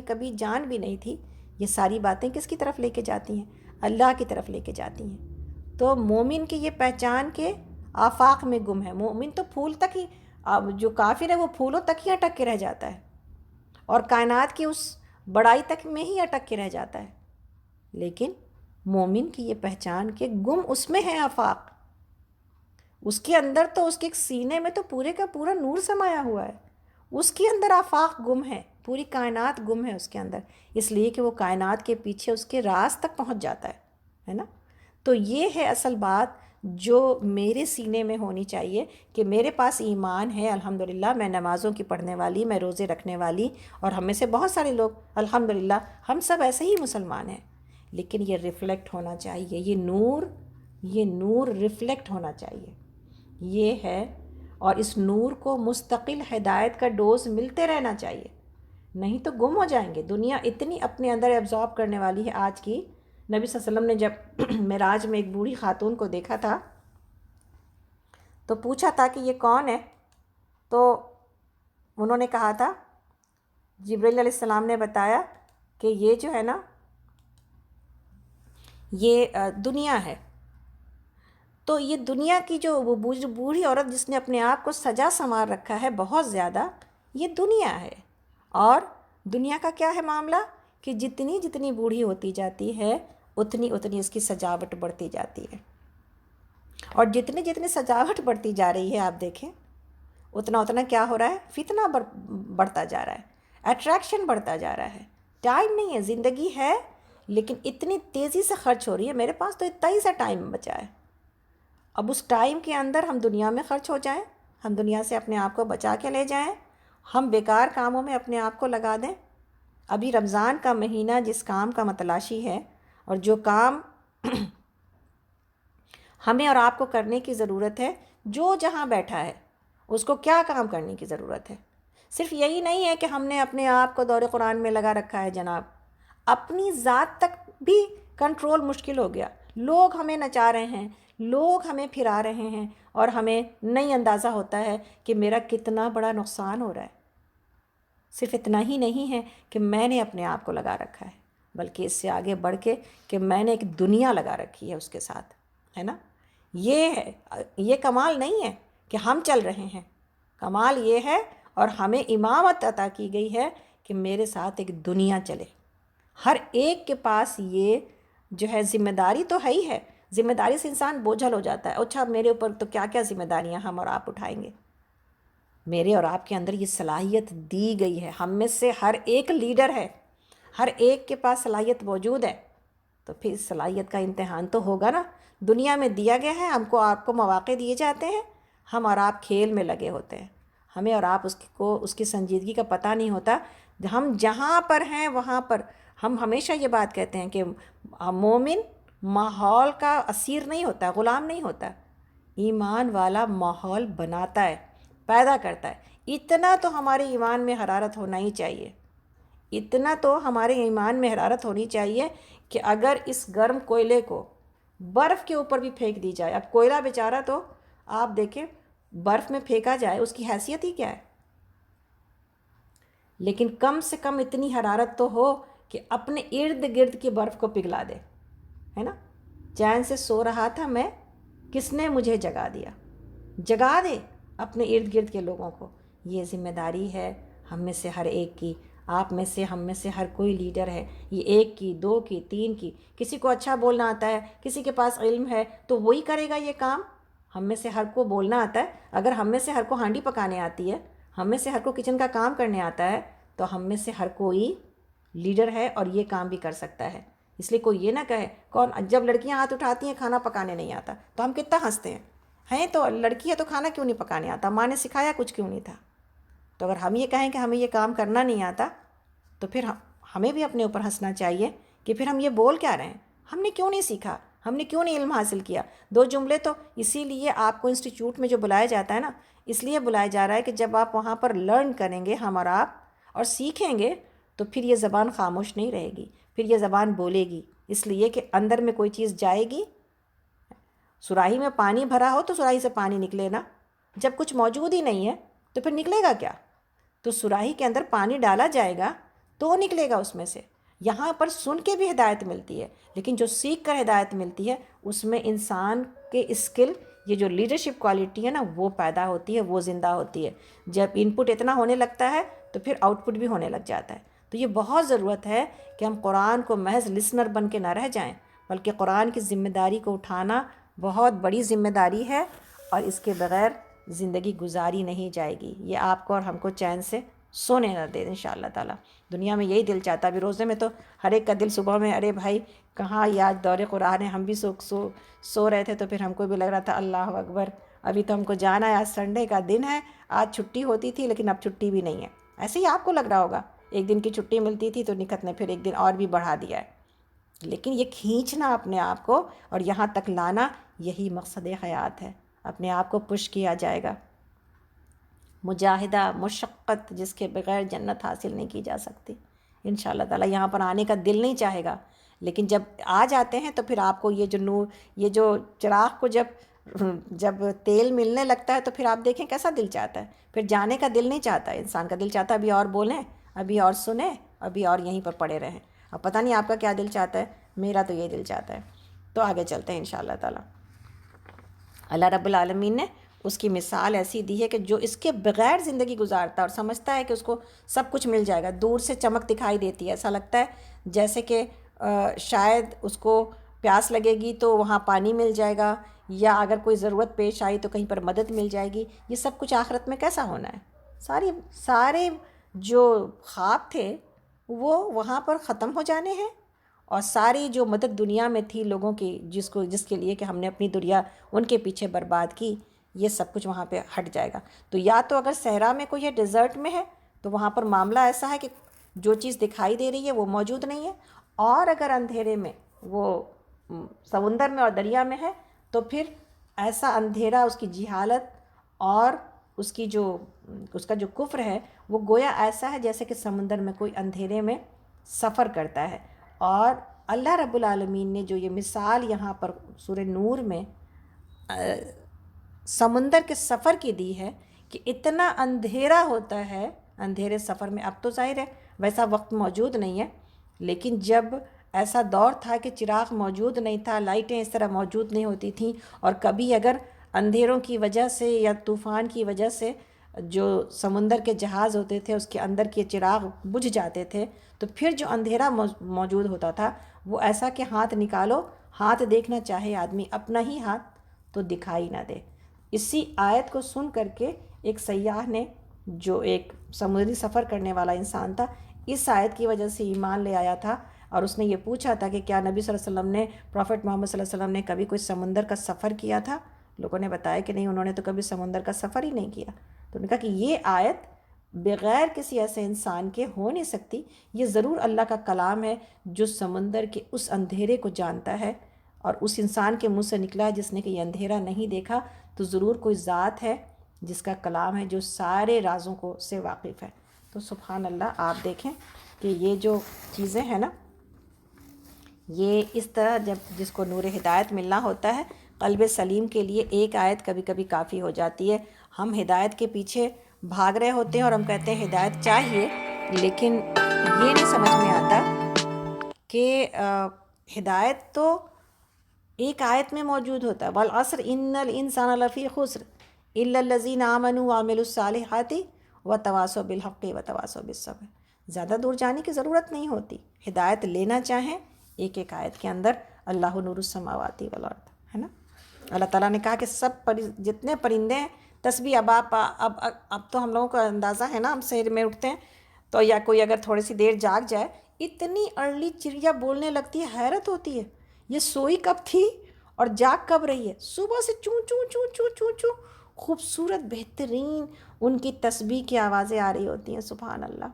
A: کبھی جان بھی نہیں تھی، یہ ساری باتیں کس کی طرف لے کے جاتی ہیں؟ اللہ کی طرف لے کے جاتی ہیں۔ تو مومن کی یہ پہچان کے آفاق میں گم ہے۔ مومن تو پھول تک ہی، جو کافر ہے وہ پھولوں تک ہی اٹک کے رہ جاتا ہے، اور کائنات کی اس بڑائی تک میں ہی اٹک کے رہ جاتا ہے۔ لیکن مومن کی یہ پہچان کہ گم اس میں ہے آفاق، اس کے اندر تو اس کے سینے میں تو پورے کا پورا نور سمایا ہوا ہے، اس کے اندر آفاق گم ہے، پوری کائنات گم ہے اس کے اندر، اس لیے کہ وہ کائنات کے پیچھے اس کے راز تک پہنچ جاتا ہے نا۔ تو یہ ہے اصل بات جو میرے سینے میں ہونی چاہیے کہ میرے پاس ایمان ہے، الحمدللہ میں نمازوں کی پڑھنے والی، میں روزے رکھنے والی، اور ہم میں سے بہت سارے لوگ الحمدللہ ہم سب ایسے ہی مسلمان ہیں، لیکن یہ ریفلیکٹ ہونا چاہیے، یہ نور ریفلیکٹ ہونا چاہیے، یہ ہے۔ اور اس نور کو مستقل ہدایت کا ڈوز ملتے رہنا چاہیے، نہیں تو گم ہو جائیں گے۔ دنیا اتنی اپنے اندر ایبزارب کرنے والی ہے آج کی۔ نبی صلی اللہ علیہ وسلم نے جب معراج میں ایک بوڑھی خاتون کو دیکھا تھا تو پوچھا تھا کہ یہ کون ہے، تو انہوں نے کہا تھا، جبرائیل علیہ السلام نے بتایا کہ یہ جو ہے نا یہ دنیا ہے۔ تو یہ دنیا کی جو وہ بوڑھی عورت جس نے اپنے آپ کو سجا سنوار رکھا ہے بہت زیادہ، یہ دنیا ہے۔ اور دنیا کا کیا ہے معاملہ کہ جتنی جتنی بوڑھی ہوتی جاتی ہے اتنی اتنی اس کی سجاوٹ بڑھتی جاتی ہے، اور جتنی جتنی سجاوٹ بڑھتی جا رہی ہے آپ دیکھیں اتنا اتنا کیا ہو رہا ہے، فتنہ بڑھتا جا رہا ہے، اٹریکشن بڑھتا جا رہا ہے۔ ٹائم نہیں ہے، زندگی ہے لیکن اتنی تیزی سے خرچ ہو رہی ہے، میرے پاس تو اتنا ہی سا ٹائم بچا ہے، اب اس ٹائم کے اندر ہم دنیا میں خرچ ہو جائیں، ہم دنیا سے اپنے آپ کو بچا کے لے جائیں، ہم بیکار کاموں میں اپنے آپ کو لگا دیں۔ ابھی رمضان کا مہینہ جس کام کا متلاشی ہے، اور جو کام ہمیں اور آپ کو کرنے کی ضرورت ہے، جو جہاں بیٹھا ہے اس کو کیا کام کرنے کی ضرورت ہے؟ صرف یہی نہیں ہے کہ ہم نے اپنے آپ کو دور قرآن میں لگا رکھا ہے جناب، اپنی ذات تک بھی کنٹرول مشکل ہو گیا۔ لوگ ہمیں نچا رہے ہیں، لوگ ہمیں پھرا رہے ہیں، اور ہمیں نہیں اندازہ ہوتا ہے کہ میرا کتنا بڑا نقصان ہو رہا ہے۔ صرف اتنا ہی نہیں ہے کہ میں نے اپنے آپ کو لگا رکھا ہے، بلکہ اس سے آگے بڑھ کے کہ میں نے ایک دنیا لگا رکھی ہے اس کے ساتھ، ہے نا۔ یہ ہے، یہ کمال نہیں ہے کہ ہم چل رہے ہیں، کمال یہ ہے، اور ہمیں امامت عطا کی گئی ہے کہ میرے ساتھ ایک دنیا چلے۔ ہر ایک کے پاس یہ جو ہے ذمہ داری تو ہے ہی ہے، ذمہ داری سے انسان بوجھل ہو جاتا ہے، اچھا میرے اوپر تو کیا کیا ذمہ داریاں ہم اور آپ اٹھائیں گے۔ میرے اور آپ کے اندر یہ صلاحیت دی گئی ہے، ہم میں سے ہر ایک لیڈر ہے، ہر ایک کے پاس صلاحیت موجود ہے، تو پھر اس صلاحیت کا امتحان تو ہوگا نا۔ دنیا میں دیا گیا ہے، ہم کو آپ کو مواقع دیے جاتے ہیں، ہم اور آپ کھیل میں لگے ہوتے ہیں، ہمیں اور آپ اس کی سنجیدگی کا پتہ نہیں ہوتا۔ ہم جہاں پر ہیں وہاں پر ہم ہمیشہ یہ بات کہتے ہیں کہ مومن ماحول کا اسیر نہیں ہوتا، غلام نہیں ہوتا، ایمان والا ماحول بناتا ہے، پیدا کرتا ہے۔ اتنا تو ہمارے ایمان میں حرارت ہونا ہی چاہیے، اتنا تو ہمارے ایمان میں حرارت ہونی چاہیے کہ اگر اس گرم کوئلے کو برف کے اوپر بھی پھینک دی جائے، اب کوئلہ بیچارہ تو آپ دیکھیں برف میں پھینکا جائے اس کی حیثیت ہی کیا ہے، لیکن کم سے کم اتنی حرارت تو ہو کہ اپنے ارد گرد کی برف کو پگھلا دے، ہے نا۔ چین سے سو رہا تھا میں، کس نے مجھے جگا دیا، جگا دے اپنے ارد گرد کے لوگوں کو۔ یہ ذمہ داری ہے ہم میں سے ہر ایک کی، آپ میں سے، ہم میں سے ہر کوئی لیڈر ہے، یہ ایک کی، دو کی، تین کی۔ کسی کو اچھا بولنا آتا ہے، کسی کے پاس علم ہے تو وہی کرے گا یہ کام۔ ہم میں سے ہر کو بولنا آتا ہے، اگر ہم میں سے ہر کو ہانڈی پکانے آتی ہے، ہم میں سے ہر کو کچن کا کام کرنے آتا ہے، تو ہم میں سے ہر کوئی لیڈر ہے اور یہ کام بھی کر سکتا ہے. اس لیے کوئی یہ نہ کہے کون جب لڑکیاں ہاتھ اٹھاتی ہیں کھانا پکانے نہیں آتا تو ہم کتنا ہنستے ہیں تو لڑکی ہے تو کھانا کیوں نہیں پکانے آتا, ماں نے سکھایا کچھ کیوں نہیں تھا. تو اگر ہم یہ کہیں کہ ہمیں یہ کام کرنا نہیں آتا تو پھر ہمیں بھی اپنے اوپر ہنسنا چاہیے کہ پھر ہم یہ بول کیا رہے ہیں, ہم نے کیوں نہیں سیکھا, ہم نے کیوں نہیں علم حاصل کیا. 2 جملے تو اسی لیے آپ کو انسٹیٹیوٹ میں جو بلایا جاتا ہے نا, اس لیے بلایا جا رہا ہے کہ جب آپ وہاں پر لرن کریں گے ہم اور آپ اور سیکھیں گے تو پھر یہ زبان خاموش نہیں رہے گی, پھر یہ زبان بولے گی. اس لیے کہ اندر میں کوئی چیز جائے گی, سراہی میں پانی بھرا ہو تو سراہی سے پانی نکلے نا, جب کچھ موجود ہی نہیں ہے تو پھر نکلے گا کیا. تو سراہی کے اندر پانی ڈالا جائے گا تو نکلے گا اس میں سے. یہاں پر سن کے بھی ہدایت ملتی ہے, لیکن جو سیکھ کر ہدایت ملتی ہے اس میں انسان کے اسکل, یہ جو لیڈرشپ کوالٹی ہے نا وہ پیدا ہوتی ہے, وہ زندہ ہوتی ہے. جب ان پٹ اتنا ہونے لگتا ہے تو پھر آؤٹ پٹ بھی ہونے لگ جاتا ہے. تو یہ بہت ضرورت ہے کہ ہم قرآن کو محض لسنر بن کے نہ رہ جائیں, بلکہ قرآن کی ذمہ داری کو اٹھانا بہت بڑی ذمہ داری ہے, اور اس کے بغیر زندگی گزاری نہیں جائے گی. یہ آپ کو اور ہم کو چین سے سونے نہ دے انشاءاللہ تعالیٰ. دنیا میں یہی دل چاہتا ہے. ابھی روزے میں تو ہر ایک کا دل صبح میں ارے بھائی کہاں یہ آج دور قرآن ہے, ہم بھی سو رہے تھے تو پھر ہم کو بھی لگ رہا تھا اللہ اکبر ابھی تو ہم کو جانا ہے, آج سنڈے کا دن ہے, آج چھٹی ہوتی تھی لیکن اب چھٹی بھی نہیں ہے. ایسے ہی آپ کو لگ رہا ہوگا, ایک دن کی چھٹی ملتی تھی تو نکت نے پھر ایک دن اور بھی بڑھا دیا ہے. لیکن یہ کھینچنا اپنے آپ کو اور یہاں تک لانا یہی مقصد حیات ہے. اپنے آپ کو پش کیا جائے گا. مجاہدہ مشقت جس کے بغیر جنت حاصل نہیں کی جا سکتی. انشاءاللہ تعالیٰ یہاں پر آنے کا دل نہیں چاہے گا, لیکن جب آ جاتے ہیں تو پھر آپ کو یہ جو نور, یہ جو چراغ کو جب تیل ملنے لگتا ہے تو پھر آپ دیکھیں کیسا دل چاہتا ہے. پھر جانے کا دل نہیں چاہتا, انسان کا دل چاہتا ہے ابھی اور بولیں, ابھی اور سنیں, ابھی اور یہیں پر پڑے رہیں. اب پتہ نہیں آپ کا کیا دل چاہتا ہے, میرا تو یہ دل چاہتا ہے. تو آگے چلتے ہیں انشاءاللہ تعالیٰ. اللہ رب العالمین نے اس کی مثال ایسی دی ہے کہ جو اس کے بغیر زندگی گزارتا اور سمجھتا ہے کہ اس کو سب کچھ مل جائے گا, دور سے چمک دکھائی دیتی ہے, ایسا لگتا ہے جیسے کہ شاید اس کو پیاس لگے گی تو وہاں پانی مل جائے گا, یا اگر کوئی ضرورت پیش آئی تو کہیں پر مدد مل جائے گی. یہ سب کچھ آخرت میں کیسا ہونا ہے؟ سارے جو خواب تھے وہ وہاں پر ختم ہو جانے ہیں, اور ساری جو مدد دنیا میں تھی لوگوں کی جس کے لیے کہ ہم نے اپنی دنیا ان کے پیچھے برباد کی, یہ سب کچھ وہاں پہ ہٹ جائے گا. تو یا تو اگر صحرا میں کوئی ہے, ڈیزرٹ میں ہے, تو وہاں پر معاملہ ایسا ہے کہ جو چیز دکھائی دے رہی ہے وہ موجود نہیں ہے, اور اگر اندھیرے میں وہ سمندر میں اور دریا میں ہے تو پھر ایسا اندھیرا, اس کی جہالت اور اس کا جو کفر ہے وہ گویا ایسا ہے جیسے کہ سمندر میں کوئی اندھیرے میں سفر کرتا ہے. اور اللہ رب العالمین نے جو یہ مثال یہاں پر سورہ نور میں سمندر کے سفر کی دی ہے کہ اتنا اندھیرا ہوتا ہے اندھیرے سفر میں. اب تو ظاہر ہے ویسا وقت موجود نہیں ہے, لیکن جب ایسا دور تھا کہ چراغ موجود نہیں تھا, لائٹیں اس طرح موجود نہیں ہوتی تھیں, اور کبھی اگر اندھیروں کی وجہ سے یا طوفان کی وجہ سے جو سمندر کے جہاز ہوتے تھے اس کے اندر کے چراغ بجھ جاتے تھے, تو پھر جو اندھیرا موجود ہوتا تھا وہ ایسا کہ ہاتھ نکالو, ہاتھ دیکھنا چاہے آدمی اپنا ہی ہاتھ تو دکھائی نہ دے. اسی آیت کو سن کر کے ایک سیاح نے, جو ایک سمندری سفر کرنے والا انسان تھا, اس آیت کی وجہ سے ایمان لے آیا تھا, اور اس نے یہ پوچھا تھا کہ کیا نبی صلی اللہ علیہ وسلم نے, پروفٹ محمد صلی اللہ علیہ وسلم نے کبھی کوئی سمندر کا سفر کیا تھا؟ لوگوں نے بتایا کہ نہیں, انہوں نے تو کبھی سمندر کا سفر ہی نہیں کیا. تو انہوں نے کہا کہ یہ آیت بغیر کسی ایسے انسان کے ہو نہیں سکتی, یہ ضرور اللہ کا کلام ہے جو سمندر کے اس اندھیرے کو جانتا ہے, اور اس انسان کے منہ سے نکلا ہے جس نے کہ یہ اندھیرا نہیں دیکھا, تو ضرور کوئی ذات ہے جس کا کلام ہے جو سارے رازوں کو سے واقف ہے. تو سبحان اللہ, آپ دیکھیں کہ یہ جو چیزیں ہیں نا, یہ اس طرح جب جس کو نور ہدایت ملنا ہوتا ہے, قلب سلیم کے لیے ایک آیت کبھی کبھی کافی ہو جاتی ہے. ہم ہدایت کے پیچھے بھاگ رہے ہوتے ہیں اور ہم کہتے ہیں ہدایت چاہیے, لیکن یہ نہیں سمجھ میں آتا کہ ہدایت تو ایک آیت میں موجود ہوتا ہے, والعصر ان الانسان لفی خسر الا الذین آمنوا وعملوا الصالحات وتواصوا بالحق وتواصوا بالصبر. زیادہ دور جانے کی ضرورت نہیں ہوتی, ہدایت لینا چاہیں ایک ایک آیت کے اندر, اللہ نور السماوات والارض ہے نا. اللہ تعالیٰ نے کہا کہ سب جتنے پرندے ہیں تسبیح, اب تو ہم لوگوں کا اندازہ ہے نا, ہم سحر میں اٹھتے ہیں تو یا کوئی اگر تھوڑی سی دیر جاگ جائے, اتنی ارلی چڑیا بولنے لگتی ہے، حیرت ہوتی ہے یہ سوئی کب تھی اور جاگ کب رہی ہے، صبح سے چوں چوں چوں چوں چوں چوں، خوبصورت بہترین ان کی تسبیح کی آوازیں آ رہی ہوتی ہیں، سبحان اللہ۔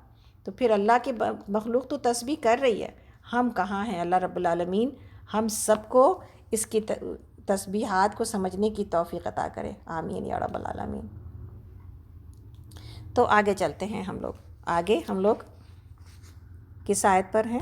A: تو پھر اللہ کی مخلوق تو تسبیح کر رہی ہے، ہم کہاں ہیں؟ اللہ رب العالمین ہم سب کو اس کی تسبیحات کو سمجھنے کی توفیق عطا کرے، آمین یا رب العالمین۔ تو آگے چلتے ہیں ہم لوگ، آگے ہم لوگ کس آیت پر ہیں؟